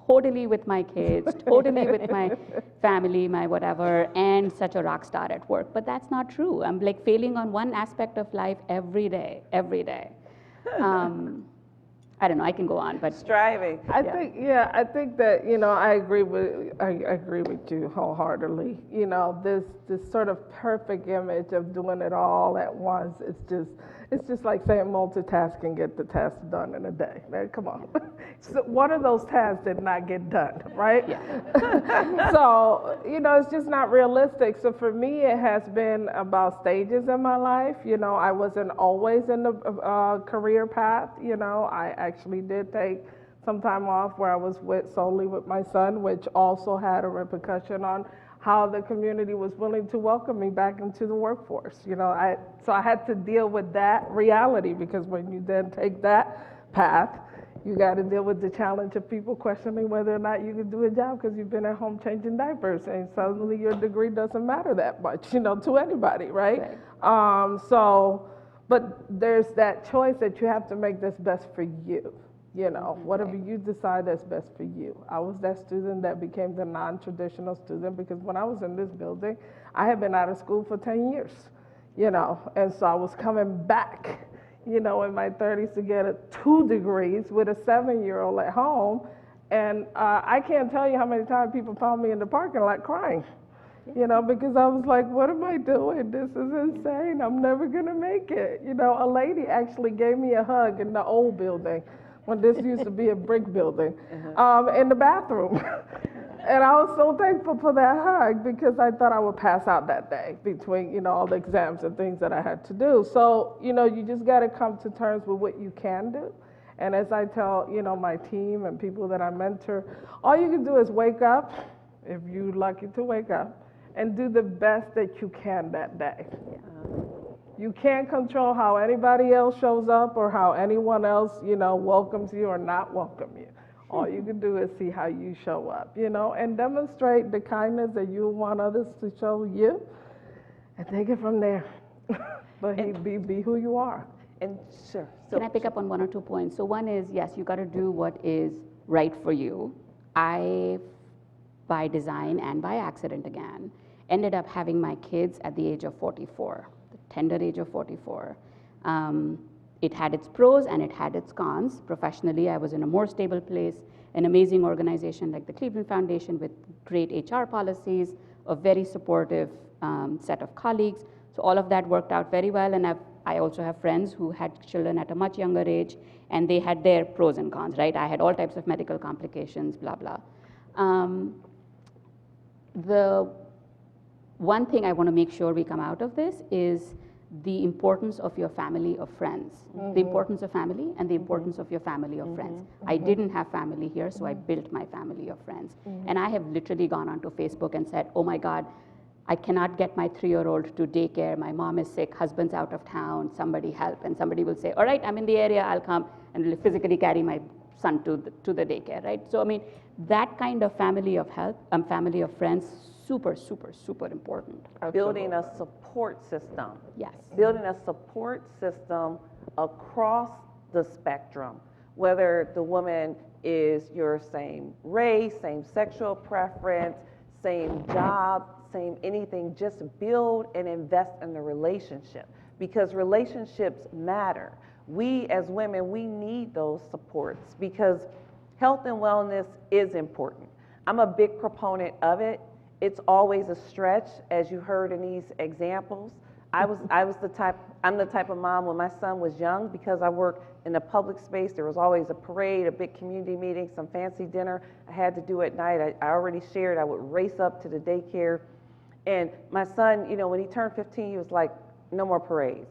Speaker 7: totally with my kids, totally with my family, my whatever, and such a rock star at work. But that's not true. I'm like failing on one aspect of life every day. I don't know, I can go on, but
Speaker 3: Striving.
Speaker 6: I think that, I agree with you wholeheartedly. This sort of perfect image of doing it all at once, it's just like saying multitask and get the task done in a day. Man, come on. So what are those tasks that not get done, right?
Speaker 7: Yeah.
Speaker 6: So, it's just not realistic. So for me, it has been about stages in my life. I wasn't always in the career path. I actually did take some time off where I was solely with my son, which also had a repercussion on how the community was willing to welcome me back into the workforce. So I had to deal with that reality, because when you then take that path, you got to deal with the challenge of people questioning whether or not you can do a job because you've been at home changing diapers, and suddenly your degree doesn't matter that much, to anybody, right? But there's that choice that you have to make that's best for you. Whatever you decide that's best for you. I was that student that became the non-traditional student because when I was in this building, I had been out of school for 10 years, and so I was coming back, in my 30s to get 2 degrees with a 7-year-old at home. And I can't tell you how many times people found me in the parking lot crying, because I was like, what am I doing? This is insane. I'm never gonna make it. A lady actually gave me a hug in the old building when this used to be a brick building, in the bathroom. And I was so thankful for that hug because I thought I would pass out that day between, all the exams and things that I had to do. So, you just got to come to terms with what you can do. And as I tell, my team and people that I mentor, all you can do is wake up, if you're lucky to wake up, and do the best that you can that day. You can't control how anybody else shows up or how anyone else, welcomes you or not welcome you. All you can do is see how you show up, and demonstrate the kindness that you want others to show you, and take it from there. But be who you are.
Speaker 3: And sure.
Speaker 7: can I pick up on 1 or 2 points? So one is, yes, you got to do what is right for you. I, by design and by accident again, ended up having my kids at the age of 44, the tender age of 44. It had its pros and it had its cons. Professionally, I was in a more stable place, an amazing organization like the Cleveland Foundation with great HR policies, a very supportive set of colleagues. So all of that worked out very well. And I also have friends who had children at a much younger age, and they had their pros and cons, right? I had all types of medical complications, blah, blah. The one thing I want to make sure we come out of this is the importance of your family of friends, the importance of family and the importance of your family of friends. I didn't have family here, so I built my family of friends. And I have literally gone onto Facebook and said, oh my God, I cannot get my 3-year-old to daycare. My mom is sick, husband's out of town, somebody help. And somebody will say, all right, I'm in the area, I'll come and will physically carry my son to the daycare, right? So I mean, that kind of family of help, family of friends, super, super, super important.
Speaker 3: Building a support system.
Speaker 7: Yes.
Speaker 3: Building a support system across the spectrum, whether the woman is your same race, same sexual preference, same job, same anything, just build and invest in the relationship, because relationships matter. We as women, we need those supports because health and wellness is important. I'm a big proponent of it. It's always a stretch, as you heard in these examples. I'm the type of mom when my son was young, because I work in a public space, there was always a parade, a big community meeting, some fancy dinner I had to do at night. I already shared, I would race up to the daycare. And my son, when he turned 15, he was like, no more parades.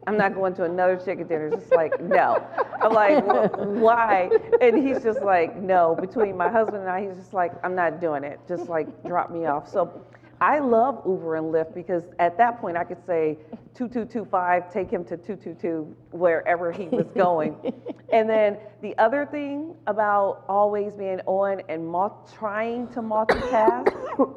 Speaker 3: I'm not going to another chicken dinner. It's just like, no. I'm like, why? And he's just like, no. Between my husband and I, he's just like, I'm not doing it. Just like, drop me off. So I love Uber and Lyft, because at that point I could say 2225, take him to 222, wherever he was going. And then the other thing about always being on and trying to multitask,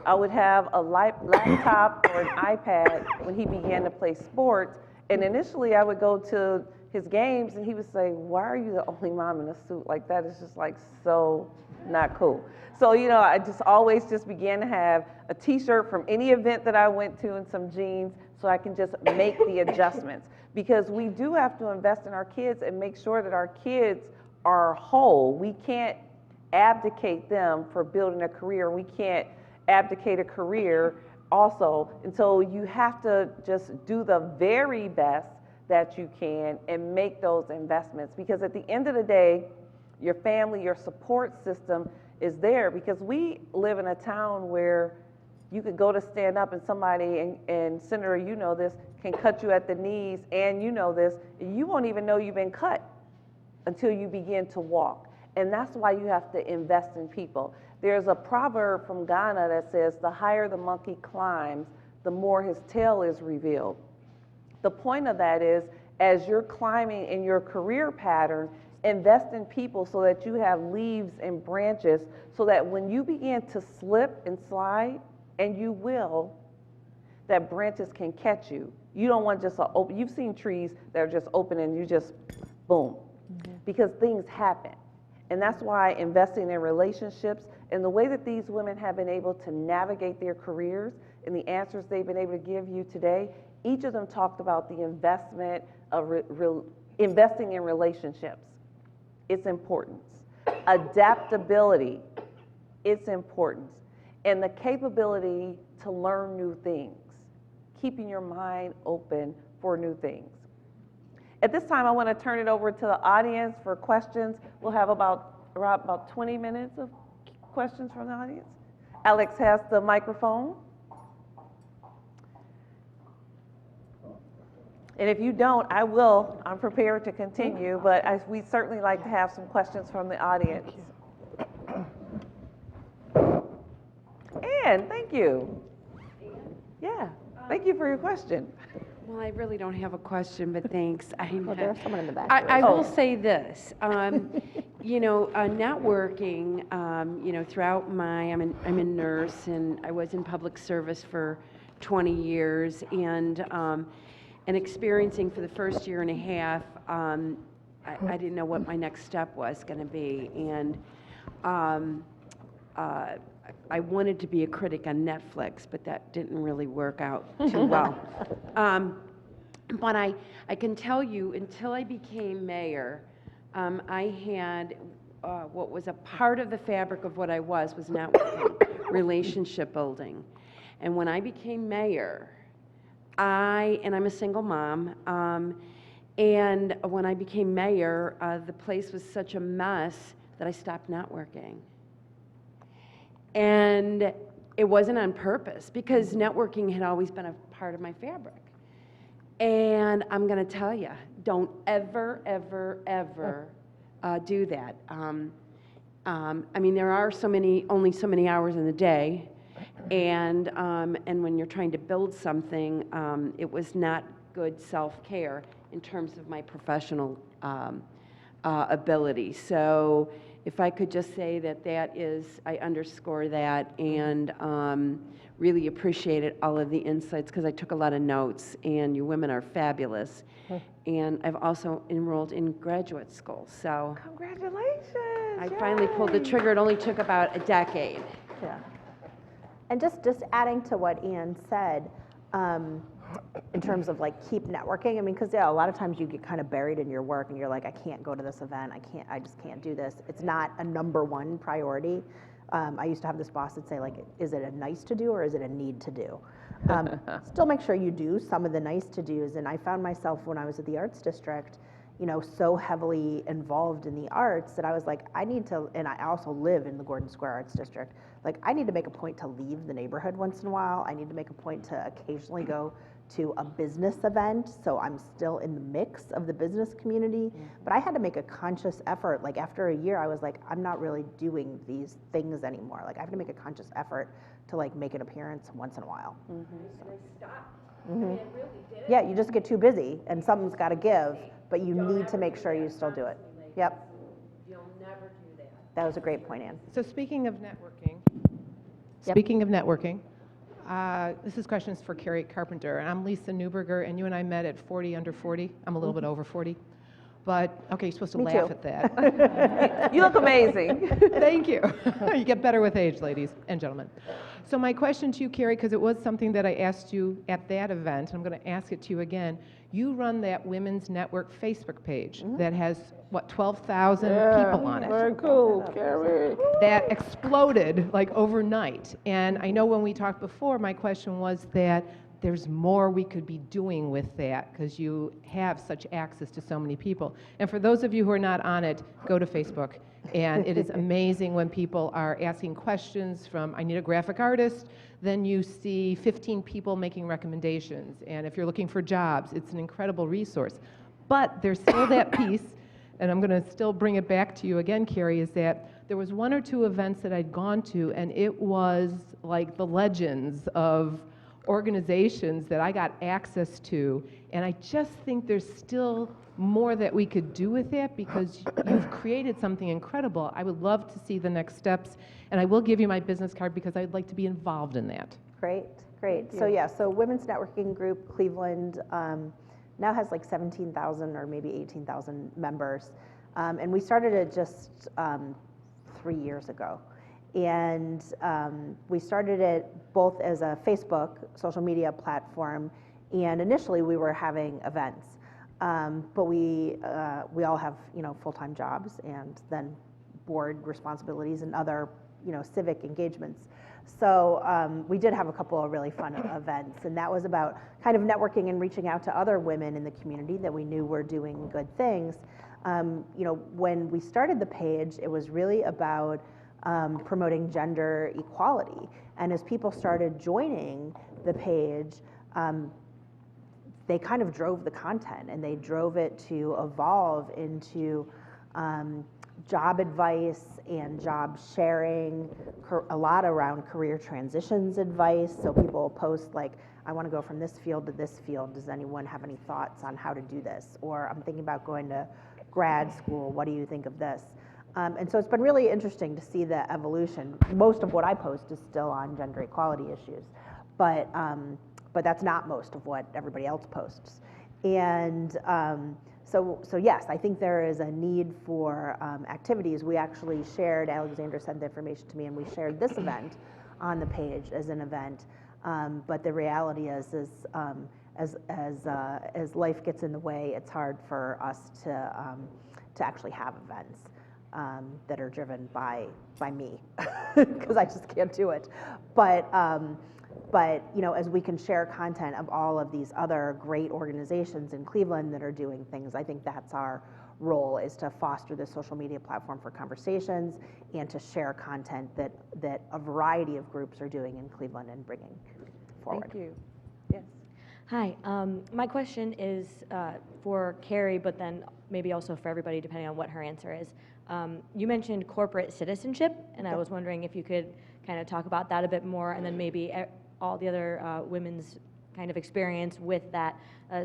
Speaker 3: I would have a laptop or an iPad when he began to play sports. And initially I would go to his games and he would say, why are you the only mom in a suit? Like, that is just like so not cool. So, I just always just began to have a t-shirt from any event that I went to and some jeans, so I can just make the adjustments. Because we do have to invest in our kids and make sure that our kids are whole. We can't abdicate them for building a career. We can't abdicate a career also. And so you have to just do the very best that you can and make those investments, because at the end of the day, your family, your support system is there. Because we live in a town where you could go to stand up and somebody, and Senator, you know this, can cut you at the knees, and you know this, you won't even know you've been cut until you begin to walk. And that's why you have to invest in people. There's a proverb from Ghana that says, the higher the monkey climbs, the more his tail is revealed. The point of that is, as you're climbing in your career pattern, invest in people so that you have leaves and branches, so that when you begin to slip and slide, and you will, that branches can catch you. You don't want just an open, you've seen trees that are just open and you just, boom, because things happen. And that's why investing in relationships and the way that these women have been able to navigate their careers and the answers they've been able to give you today, each of them talked about the investment of investing in relationships. It's important. Adaptability, it's important. And the capability to learn new things, keeping your mind open for new things. At this time, I want to turn it over to the audience for questions. We'll have about 20 minutes of questions from the audience. Alex has the microphone. And if you don't, I'm prepared to continue, but we'd certainly like to have some questions from the audience. And thank you. Yeah, thank you for your question.
Speaker 8: Well, I really don't have a question, but thanks.
Speaker 5: Well, there's someone in the back.
Speaker 8: I will say this, networking, throughout I'm a nurse, and I was in public service for 20 years, and experiencing for the first year and a half, I didn't know what my next step was going to be, and I wanted to be a critic on Netflix, but that didn't really work out too well. But I can tell you, until I became mayor, I had what was a part of the fabric of what I was networking, relationship building. And when I became mayor, and I'm a single mom, and when I became mayor, the place was such a mess that I stopped networking. And it wasn't on purpose, because networking had always been a part of my fabric. And I'm going to tell you, don't ever, ever, ever do that. There are only so many hours in the day, and when you're trying to build something, it was not good self-care in terms of my professional ability. So if I could just say that is, I underscore that, and really appreciated all of the insights, because I took a lot of notes, and you women are fabulous. And I've also enrolled in graduate school, so.
Speaker 3: Congratulations.
Speaker 8: I finally pulled the trigger. It only took about a decade.
Speaker 5: Yeah. And just adding to what Ian said, in terms of keep networking, because a lot of times you get kind of buried in your work and you're like, I can't go to this event, I just can't do this. It's not a number one priority. I used to have this boss that say, like, is it a nice to do or is it a need to do? Still make sure you do some of the nice to do's. And I found myself when I was at the Arts District, you know, so heavily involved in the arts that I was like, I need to, and I also live in the Gordon Square Arts District, like I need to make a point to leave the neighborhood once in a while. I need to make a point to occasionally go to a business event, so I'm still in the mix of the business community. But I had to make a conscious effort. Like after a year, I was like, I'm not really doing these things anymore. Like I have to make a conscious effort to like make an appearance once in a while. Yeah, you just get too busy and something's got to give, but you need to make sure you still do it. Yep.
Speaker 9: You'll never do that.
Speaker 5: That was a great point, Ann.
Speaker 10: So speaking of networking, this is questions for Carrie Carpenter. I'm Lisa Newberger, and you and I met at 40 under 40. I'm a little bit over 40. But, okay, you're supposed to
Speaker 5: Me
Speaker 10: laugh
Speaker 5: too.
Speaker 10: at that.
Speaker 3: You look amazing.
Speaker 10: Thank you. You get better with age, ladies and gentlemen. So my question to you, Carrie, because it was something that I asked you at that event, I'm going to ask it to you again. You run that Women's Network Facebook page that has, what, 12,000 people on it.
Speaker 6: Very cool, Carrie.
Speaker 10: That exploded like overnight. And I know when we talked before, my question was that there's more we could be doing with that because you have such access to so many people. And for those of you who are not on it, go to Facebook. And it is amazing when people are asking questions from, I need a graphic artist, then you see 15 people making recommendations. And if you're looking for jobs, it's an incredible resource. But there's still that piece, and I'm going to still bring it back to you again, Carrie, is that there was 1 or 2 events that I'd gone to, and it was like the legends of organizations that I got access to, and I just think there's still more that we could do with that because you've created something incredible. I would love to see the next steps, and I will give you my business card because I'd like to be involved in that.
Speaker 5: Great, great. So yeah, so Women's Networking Group Cleveland now has like 17,000 or maybe 18,000 members. And we started it just 3 years ago. And we started it both as a Facebook social media platform, and initially we were having events. But we all have, you know, full-time jobs and then board responsibilities and other, you know, civic engagements. So we did have a couple of really fun events, and that was about kind of networking and reaching out to other women in the community that we knew were doing good things. You know, when we started the page, it was really about promoting gender equality. And as people started joining the page, they kind of drove the content, and they drove it to evolve into job advice and job sharing, a lot around career transitions advice. So people post like, I want to go from this field to this field. Does anyone have any thoughts on how to do this? Or I'm thinking about going to grad school. What do you think of this? And so it's been really interesting to see the evolution. Most of what I post is still on gender equality issues, but that's not most of what everybody else posts. And so yes, I think there is a need for activities. We actually shared, Alexandra sent the information to me, and we shared this event on the page as an event. But the reality is as life gets in the way, it's hard for us to actually have events that are driven by me, because I just can't do it. But you know, as we can share content of all of these other great organizations in Cleveland that are doing things, I think that's our role, is to foster this social media platform for conversations and to share content that a variety of groups are doing in Cleveland and bringing forward.
Speaker 3: Thank you. Yes.
Speaker 9: Hi, my question is for Carrie, but then maybe also for everybody, depending on what her answer is. You mentioned corporate citizenship, and I was wondering if you could kind of talk about that a bit more, and then maybe all the other women's kind of experience with that.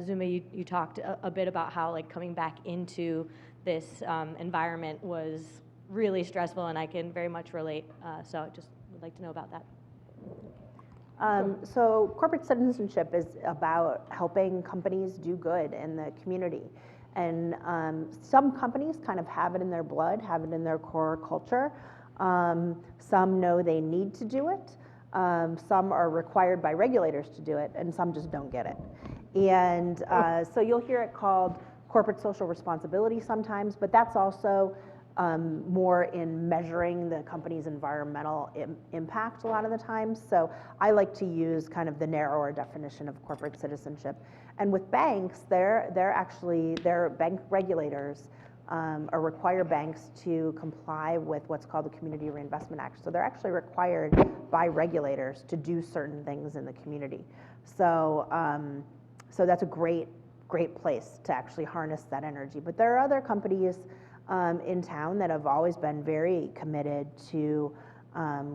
Speaker 9: Zuma, you talked a bit about how like coming back into this environment was really stressful, and I can very much relate. So I just would like to know about that.
Speaker 5: So corporate citizenship is about helping companies do good in the community. And some companies kind of have it in their blood, have it in their core culture. Some know they need to do it. Some are required by regulators to do it, and some just don't get it. And so you'll hear it called corporate social responsibility sometimes, but that's also more in measuring the company's environmental impact a lot of the time. So I like to use kind of the narrower definition of corporate citizenship. And with banks, they're bank regulators or require banks to comply with what's called the Community Reinvestment Act. So they're actually required by regulators to do certain things in the community. So, so that's a great place to actually harness that energy. But there are other companies in town that have always been very committed to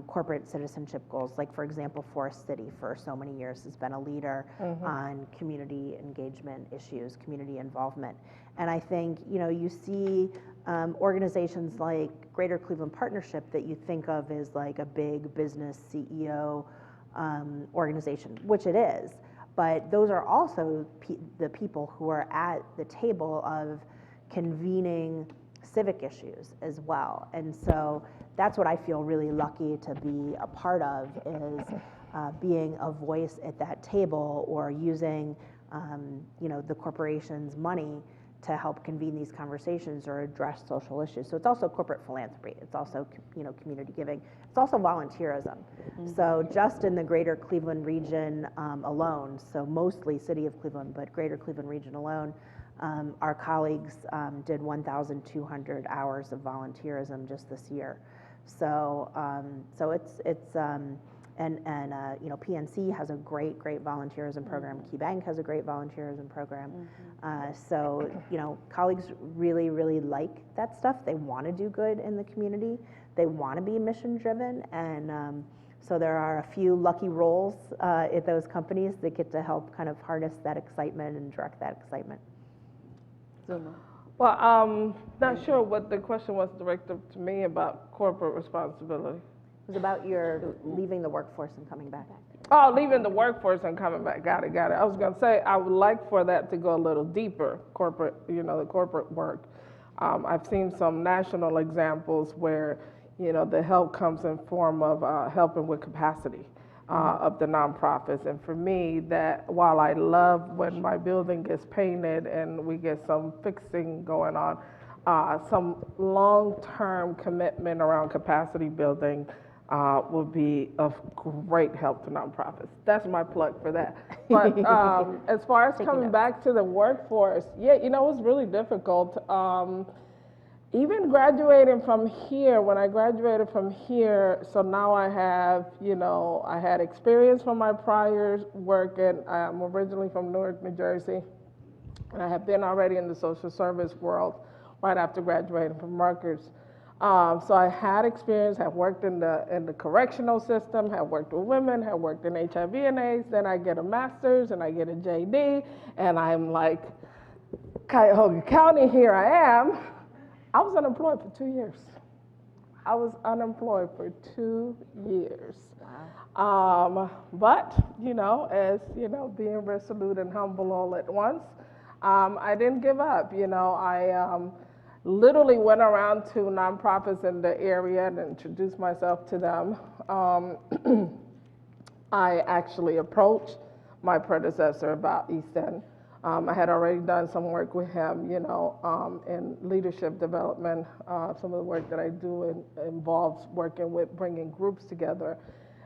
Speaker 5: corporate citizenship goals. Like, for example, Forest City for so many years has been a leader on community engagement issues, community involvement. And I think, you see organizations like Greater Cleveland Partnership that you think of as like a big business CEO organization, which it is. But those are also the people who are at the table of convening civic issues as well. And so that's what I feel really lucky to be a part of, is being a voice at that table, or using the corporation's money to help convene these conversations or address social issues. So it's also corporate philanthropy. It's also community giving. It's also volunteerism. So just in the Greater Cleveland region alone, so mostly City of Cleveland, but Greater Cleveland region alone, our colleagues did 1,200 hours of volunteerism just this year. So PNC has a great volunteerism program. KeyBank has a great volunteerism program. So colleagues really like that stuff. They want to do good in the community. They want to be mission driven, and so there are a few lucky roles at those companies that get to help kind of harness that excitement and direct that excitement.
Speaker 6: Zuma. Well, not sure what the question was directed to me about corporate responsibility.
Speaker 5: It was about your leaving the workforce and coming back.
Speaker 6: Oh, leaving the workforce and coming back. Got it. I was going to say, I would like for that to go a little deeper, corporate, the corporate work. I've seen some national examples where, the help comes in form of helping with capacity of the nonprofits. And for me, that while I love when my building gets painted and we get some fixing going on, some long-term commitment around capacity building will be of great help to nonprofits. That's my plug for that. But as far as coming back to the workforce, it was really difficult. Even graduating from here, when I graduated from here, so now I have, I had experience from my prior work, and I'm originally from Newark, New Jersey, and I have been already in the social service world right after graduating from Rutgers. So I had experience, have worked in the correctional system, have worked with women, have worked in HIV and AIDS, then I get a master's and I get a JD, and I'm like, Cuyahoga County, here I am. I was unemployed for 2 years. Wow. But, as, being resolute and humble all at once, I didn't give up. I literally went around to nonprofits in the area and introduced myself to them. I actually approached my predecessor about East End. I had already done some work with him, in leadership development. Some of the work that I do involves working with bringing groups together.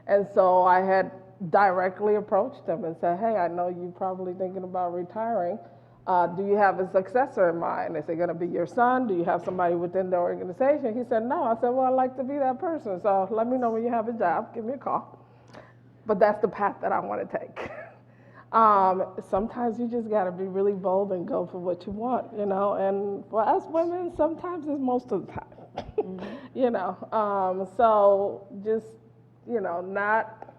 Speaker 6: And so I had directly approached him and said, hey, I know you're probably thinking about retiring. Do you have a successor in mind? Is it going to be your son? Do you have somebody within the organization? He said, no. I said, well, I'd like to be that person. So let me know when you have a job. Give me a call. But that's the path that I want to take. Sometimes you just got to be really bold and go for what you want, and for us women, sometimes it's most of the time, so just, not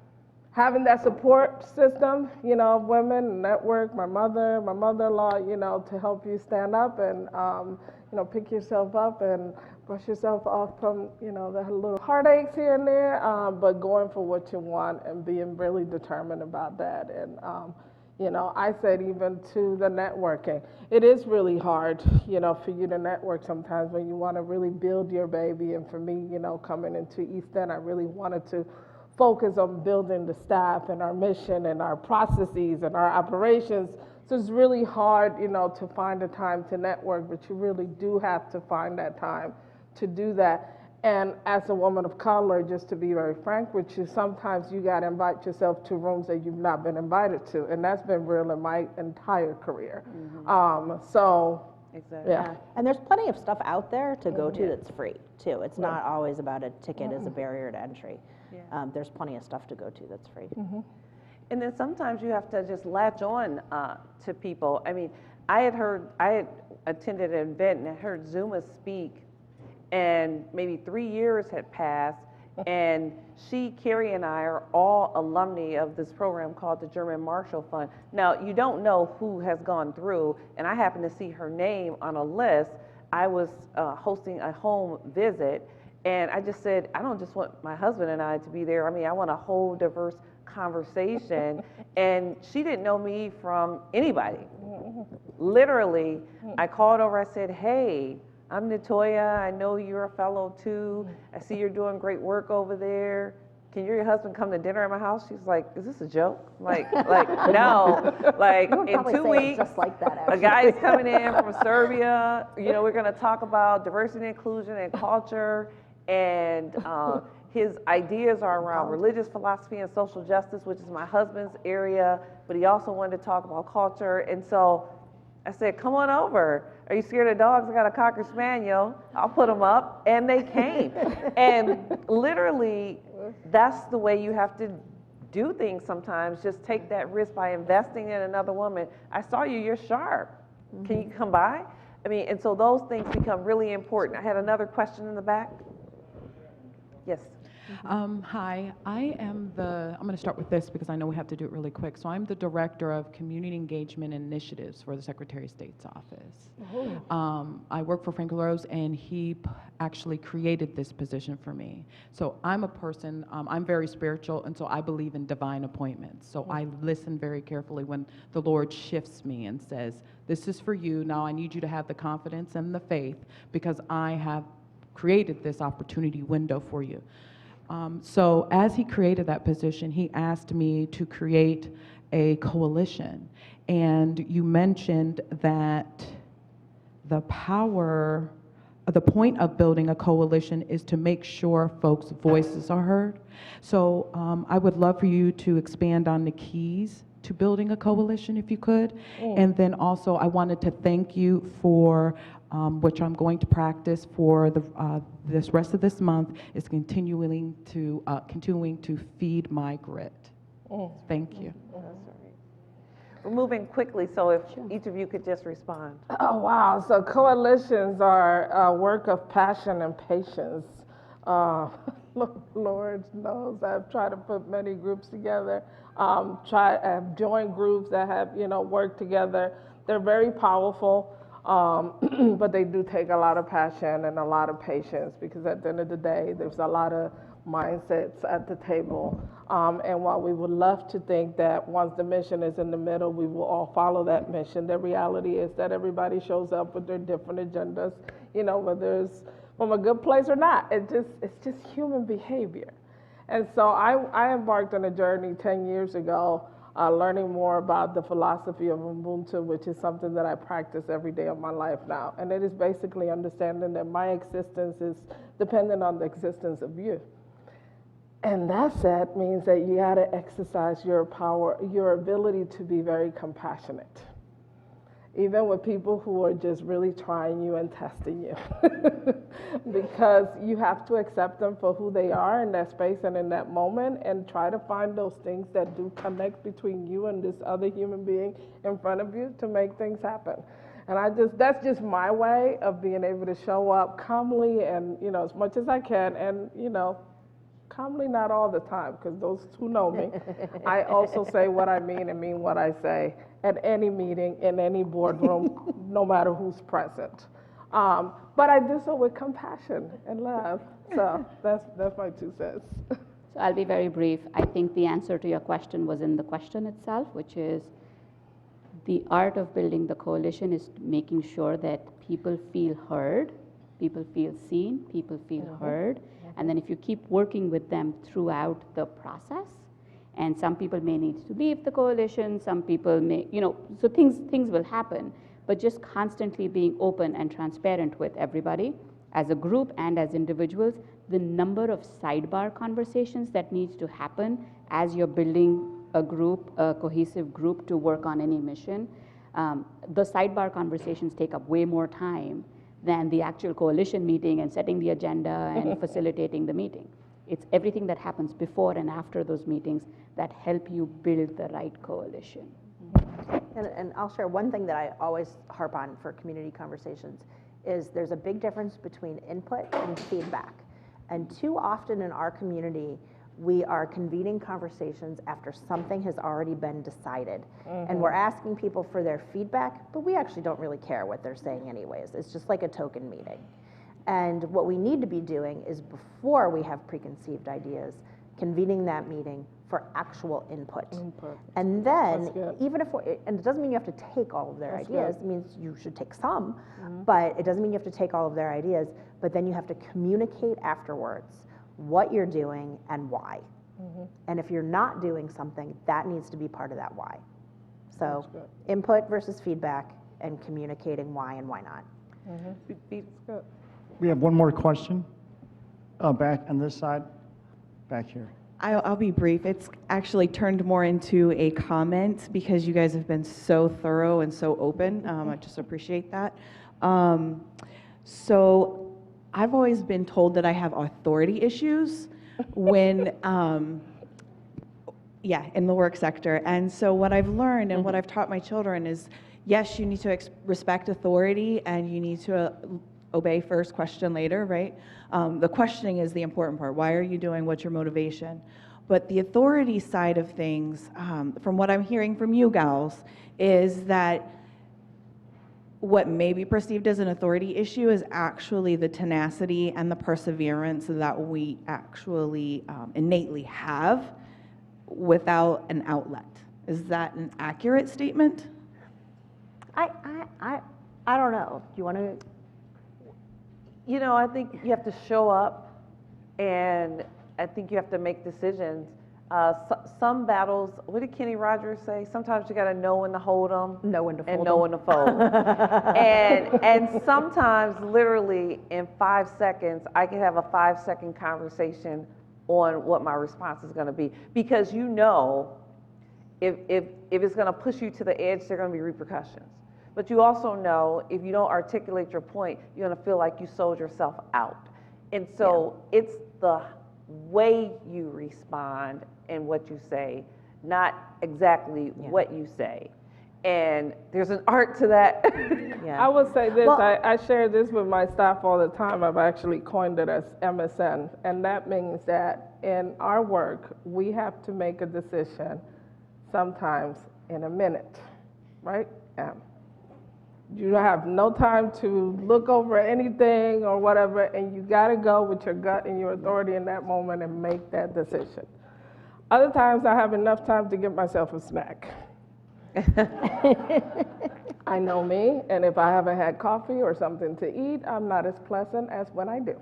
Speaker 6: having that support system, women, network, my mother-in-law, to help you stand up and, pick yourself up and brush yourself off from, the little heartaches here and there, but going for what you want and being really determined about that. And, I said even to the networking, it is really hard, for you to network sometimes when you want to really build your baby. And for me, coming into East End, I really wanted to focus on building the staff and our mission and our processes and our operations. So it's really hard, to find the time to network, but you really do have to find that time to do that. And as a woman of color, just to be very frank with you, sometimes you got to invite yourself to rooms that you've not been invited to, and that's been real in my entire career.
Speaker 3: Exactly.
Speaker 6: Yeah.
Speaker 5: And there's plenty of stuff out there to go to that's free, too. It's not always about a ticket as a barrier to entry. There's plenty of stuff to go to that's free.
Speaker 3: And then sometimes you have to just latch on to people. I mean, I had attended an event and I heard Zuma speak, and maybe 3 years had passed, and Carrie and I are all alumni of this program called the German Marshall Fund. Now, you don't know who has gone through, and I happened to see her name on a list. I was hosting a home visit, and I just said, I don't just want my husband and I to be there. I mean, I want a whole diverse conversation. And she didn't know me from anybody. Literally, I called over, I said, hey, I'm Natoya, I know you're a fellow too. I see you're doing great work over there. Can you and your husband come to dinner at my house? She's like, is this a joke? Like no. Like in 2 weeks,
Speaker 5: just like that,
Speaker 3: a guy's coming in from Serbia. You know, we're gonna talk about diversity, inclusion, and culture. And his ideas are around religious philosophy and social justice, which is my husband's area, but he also wanted to talk about culture. And so I said, come on over. Are you scared of dogs? I got a Cocker Spaniel. I'll put them up. And they came. And literally, that's the way you have to do things sometimes. Just take that risk by investing in another woman. I saw you, you're sharp. Can you come by? I mean, and so those things become really important. I had another question in the back. Yes.
Speaker 11: Hi, I'm going to start with this because I know we have to do it really quick. So I'm the Director of Community Engagement Initiatives for the Secretary of State's office. I work for Frank LaRose, and he actually created this position for me. So I'm a person, I'm very spiritual, and so I believe in divine appointments. So I listen very carefully when the Lord shifts me and says, this is for you. Now I need you to have the confidence and the faith because I have created this opportunity window for you. So as he created that position, he asked me to create a coalition. And you mentioned that the point of building a coalition is to make sure folks' voices are heard. So I would love for you to expand on the keys to building a coalition, if you could. And then also, I wanted to thank you for which I'm going to practice for this rest of this month, is continuing to feed my grit. Thank you.
Speaker 3: We're moving quickly, so if each of you could just respond.
Speaker 6: Oh, wow. So coalitions are a work of passion and patience. Lord knows I've tried to put many groups together. I've joined groups that have, worked together. They're very powerful. But they do take a lot of passion and a lot of patience because at the end of the day, there's a lot of mindsets at the table. And while we would love to think that once the mission is in the middle, we will all follow that mission, the reality is that everybody shows up with their different agendas, whether it's from a good place or not. It's just human behavior. And so I embarked on a journey 10 years ago learning more about the philosophy of Ubuntu, which is something that I practice every day of my life now. And it is basically understanding that my existence is dependent on the existence of you. And that said means that you got to exercise your power, your ability to be very compassionate, even with people who are just really trying you and testing you. Because you have to accept them for who they are in that space and in that moment, and try to find those things that do connect between you and this other human being in front of you to make things happen. And that's just my way of being able to show up calmly and, as much as I can, and, calmly not all the time, because those who know me, I also say what I mean and mean what I say at any meeting, in any boardroom, no matter who's present. But I do so with compassion and love. So that's my 2 cents.
Speaker 7: So I'll be very brief. I think the answer to your question was in the question itself, which is the art of building the coalition is making sure that people feel heard, people feel seen, people feel heard. And then if you keep working with them throughout the process, and some people may need to leave the coalition, some people may, so things will happen, but just constantly being open and transparent with everybody as a group and as individuals, the number of sidebar conversations that needs to happen as you're building a group, a cohesive group to work on any mission, the sidebar conversations take up way more time than the actual coalition meeting and setting the agenda and facilitating the meeting. It's everything that happens before and after those meetings that help you build the right coalition.
Speaker 5: And I'll share one thing that I always harp on for community conversations is there's a big difference between input and feedback. And too often in our community, we are convening conversations after something has already been decided. And we're asking people for their feedback, but we actually don't really care what they're saying anyways. It's just like a token meeting. And what we need to be doing is before we have preconceived ideas, convening that meeting for actual input. And then, even if and it doesn't mean you have to take all of their ideas, it means you should take some, but it doesn't mean you have to take all of their ideas, but then you have to communicate afterwards what you're doing and why. And if you're not doing something, that needs to be part of that why. So input versus feedback and communicating why and why not.
Speaker 12: We have one more question. Back on this side, back here.
Speaker 13: I'll be brief. It's actually turned more into a comment because you guys have been so thorough and so open. I just appreciate that. So I've always been told that I have authority issues when, in the work sector. And so what I've learned and what I've taught my children is, yes, you need to respect authority and you need to obey first, question later, right? The questioning is the important part. Why are you doing? What's your motivation? But the authority side of things, from what I'm hearing from you gals, is that what may be perceived as an authority issue is actually the tenacity and the perseverance that we actually innately have without an outlet. Is that an accurate statement?
Speaker 5: I don't know. Do you want to?
Speaker 3: You know, I think you have to show up, and I think you have to make decisions. Some battles, what did Kenny Rogers say? Sometimes you got to know when to hold them,
Speaker 5: know when to fold
Speaker 3: and know when to fold. and sometimes, literally in 5 seconds, I can have a 5-second conversation on what my response is going to be, because you know, if it's going to push you to the edge, there are going to be repercussions. But you also know if you don't articulate your point, you're going to feel like you sold yourself out. And so it's the way you respond and what you say, not exactly what you say. And there's an art to that.
Speaker 6: I would say this, I share this with my staff all the time. I've actually coined it as MSN. And that means that in our work, we have to make a decision sometimes in a minute, right? You have no time to look over anything or whatever, and you got to go with your gut and your authority in that moment and make that decision. Other times, I have enough time to get myself a snack. I know me, and if I haven't had coffee or something to eat, I'm not as pleasant as when I do.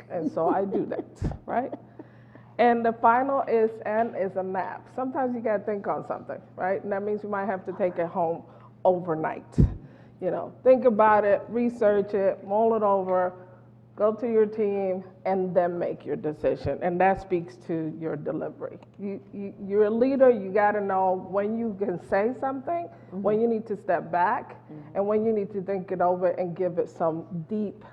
Speaker 6: And so I do that, right? And the final is a nap. Sometimes you got to think on something, right? And that means you might have to take it home overnight. You know, think about it, research it, mull it over, go to your team, and then make your decision. And that speaks to your delivery. You're a leader, you got to know when you can say something, when you need to step back, and when you need to think it over and give it some deep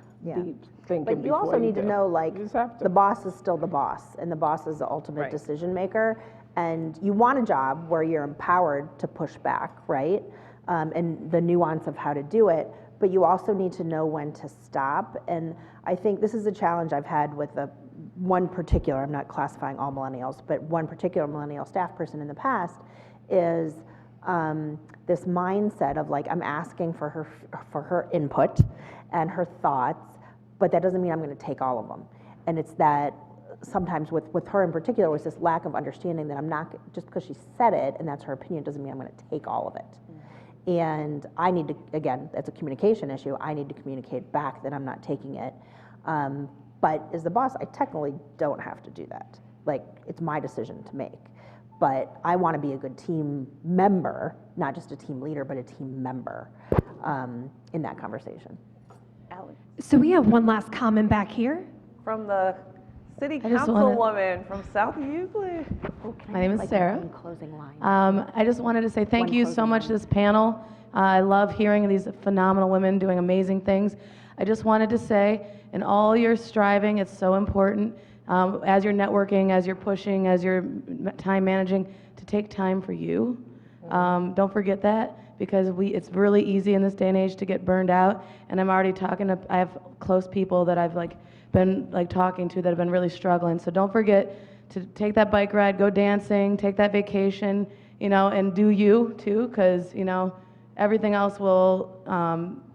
Speaker 6: thinking.
Speaker 5: But you also need to know, like, the boss is still the boss, and the boss is the ultimate decision maker. And you want a job where you're empowered to push back, right? And the nuance of how to do it, but you also need to know when to stop. And I think this is a challenge I've had with one particular, I'm not classifying all millennials, but one particular millennial staff person in the past is this mindset of, like, I'm asking for her input and her thoughts, but that doesn't mean I'm going to take all of them. And it's that sometimes with her in particular was this lack of understanding that I'm not, just because she said it and that's her opinion doesn't mean I'm going to take all of it. And I need to, again, that's a communication issue, I need to communicate back that I'm not taking it. But as the boss, I technically don't have to do that. Like, it's my decision to make. But I want to be a good team member, not just a team leader, but a team member in that conversation.
Speaker 3: Alex.
Speaker 2: So we have one last comment back here.
Speaker 3: From the city
Speaker 14: I just wanna-
Speaker 3: councilwoman from South Euclid.
Speaker 14: My name is Sarah.
Speaker 5: Closing line.
Speaker 14: I just wanted to say thank
Speaker 5: One
Speaker 14: you
Speaker 5: closing
Speaker 14: so much to
Speaker 5: line.
Speaker 14: this panel. I love hearing these phenomenal women doing amazing things. I just wanted to say, in all your striving, it's so important, as you're networking, as you're pushing, as you're time managing, to take time for you. Don't forget that, because it's really easy in this day and age to get burned out. And I'm already I have close people that I've been talking to that have been really struggling. So don't forget to take that bike ride, go dancing, take that vacation, and do you too, because, everything else will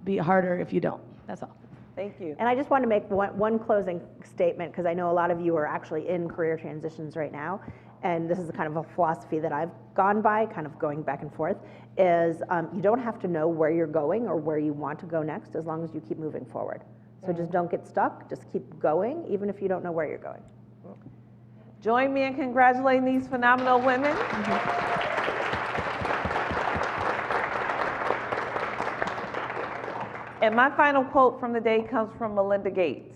Speaker 14: be harder if you don't. That's all.
Speaker 3: Thank you.
Speaker 5: And I just want to make one closing statement, because I know a lot of you are actually in career transitions right now. And this is the kind of a philosophy that I've gone by, kind of going back and forth, is you don't have to know where you're going or where you want to go next, as long as you keep moving forward. So just don't get stuck, just keep going, even if you don't know where you're going.
Speaker 3: Join me in congratulating these phenomenal women. And my final quote from the day comes from Melinda Gates.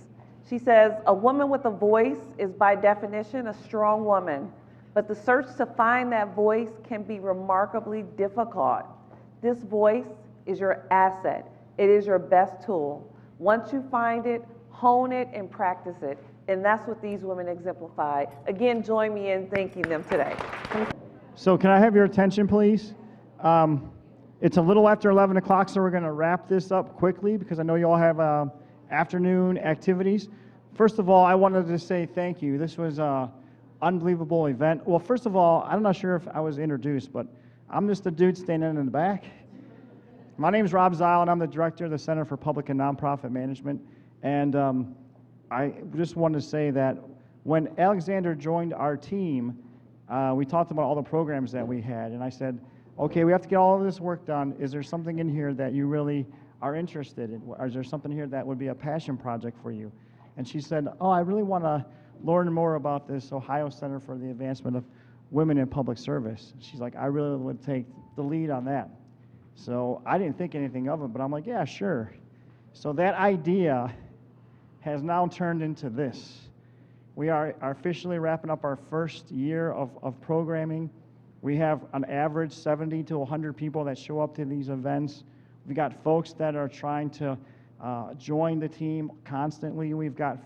Speaker 3: She says, "A woman with a voice is by definition a strong woman, but the search to find that voice can be remarkably difficult. This voice is your asset. It is your best tool. Once you find it, hone it and practice it." And that's what these women exemplify. Again, join me in thanking them today.
Speaker 12: So can I have your attention, please? It's a little after 11 o'clock, so we're going to wrap this up quickly because I know you all have afternoon activities. First of all, I wanted to say thank you. This was an unbelievable event. Well, first of all, I'm not sure if I was introduced, but I'm just a dude standing in the back. My name is Rob Zile, and I'm the director of the Center for Public and Nonprofit Management. And I just wanted to say that when Alexander joined our team, we talked about all the programs that we had, and I said, okay, we have to get all of this work done. Is there something in here that you really are interested in? Or is there something here that would be a passion project for you? And she said, oh, I really want to learn more about this Ohio Center for the Advancement of Women in Public Service. She's like, I really would take the lead on that. So I didn't think anything of it, but I'm like, yeah, sure. So that idea has now turned into this. We are officially wrapping up our first year of programming. We have an average 70 to 100 people that show up to these events. We've got folks that are trying to join the team constantly. We've got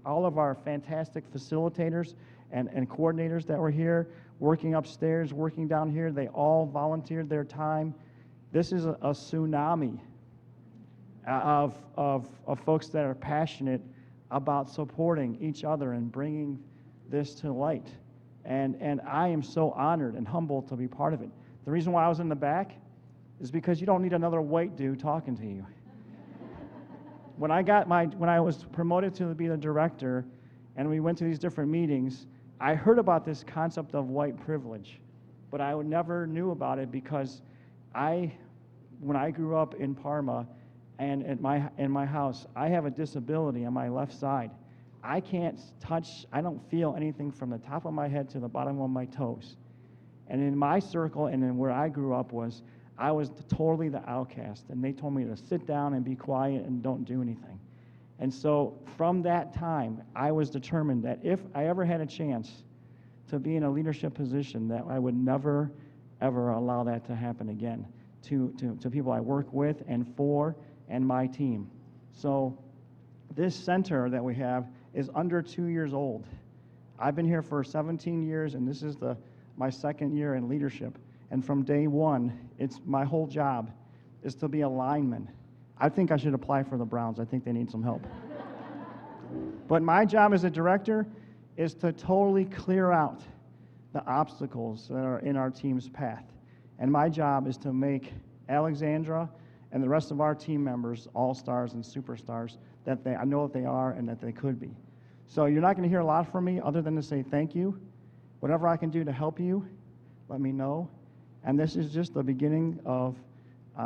Speaker 12: all of our fantastic facilitators and coordinators that were here, working upstairs, working down here. They all volunteered their time. This is a tsunami of folks that are passionate about supporting each other and bringing this to light. And I am so honored and humbled to be part of it. The reason why I was in the back is because you don't need another white dude talking to you. When I was promoted to be the director and we went to these different meetings, I heard about this concept of white privilege, but I never knew about it because when I grew up in Parma and in my house, I have a disability on my left side. I don't feel anything from the top of my head to the bottom of my toes. And in my circle and in where I grew up I was totally the outcast. And they told me to sit down and be quiet and don't do anything. And so from that time, I was determined that if I ever had a chance to be in a leadership position, that I would never, ever allow that to happen again to people I work with and for and my team. So this center that we have is under 2 years old. I've been here for 17 years, and this is my second year in leadership. And from day one, my whole job is to be a lineman. I think I should apply for the Browns. I think they need some help. But my job as a director is to totally clear out the obstacles that are in our team's path. And my job is to make Alexandra and the rest of our team members all-stars and superstars that I know that they are and that they could be. So you're not going to hear a lot from me other than to say thank you. Whatever I can do to help you, let me know. And this is just the beginning of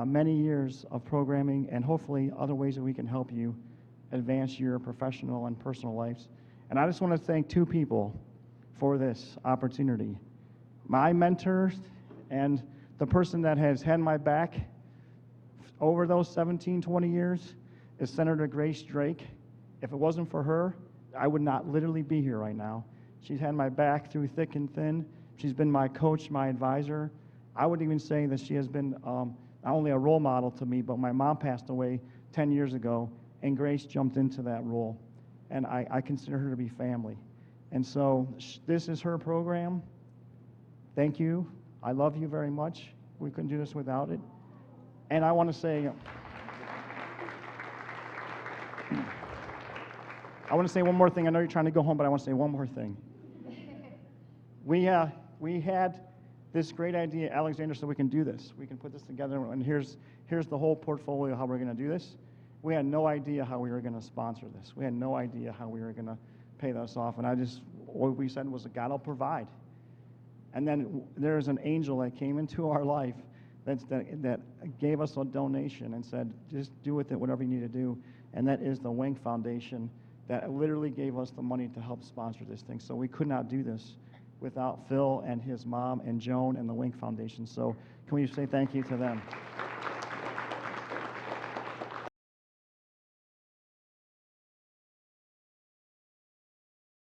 Speaker 12: many years of programming and hopefully other ways that we can help you advance your professional and personal lives. And I just want to thank two people for this opportunity. My mentors and the person that has had my back over those 17, 20 years is Senator Grace Drake. If it wasn't for her, I would not literally be here right now. She's had my back through thick and thin. She's been my coach, my advisor. I would even say that she has been not only a role model to me, but my mom passed away 10 years ago, and Grace jumped into that role. And I consider her to be family. And so this is her program. Thank you. I love you very much. We couldn't do this without it. And I want to say, one more thing. I know you're trying to go home, but I want to say one more thing. We had this great idea, Alexander, so we can do this. We can put this together, and here's the whole portfolio, how we're going to do this. We had no idea how we were going to sponsor this. We had no idea how we were going to pay this off, and what we said was, God will provide. And then there's an angel that came into our life that gave us a donation and said, just do with it whatever you need to do, and that is the Wink Foundation that literally gave us the money to help sponsor this thing. So we could not do this without Phil and his mom and Joan and the Wink Foundation. So can we say thank you to them?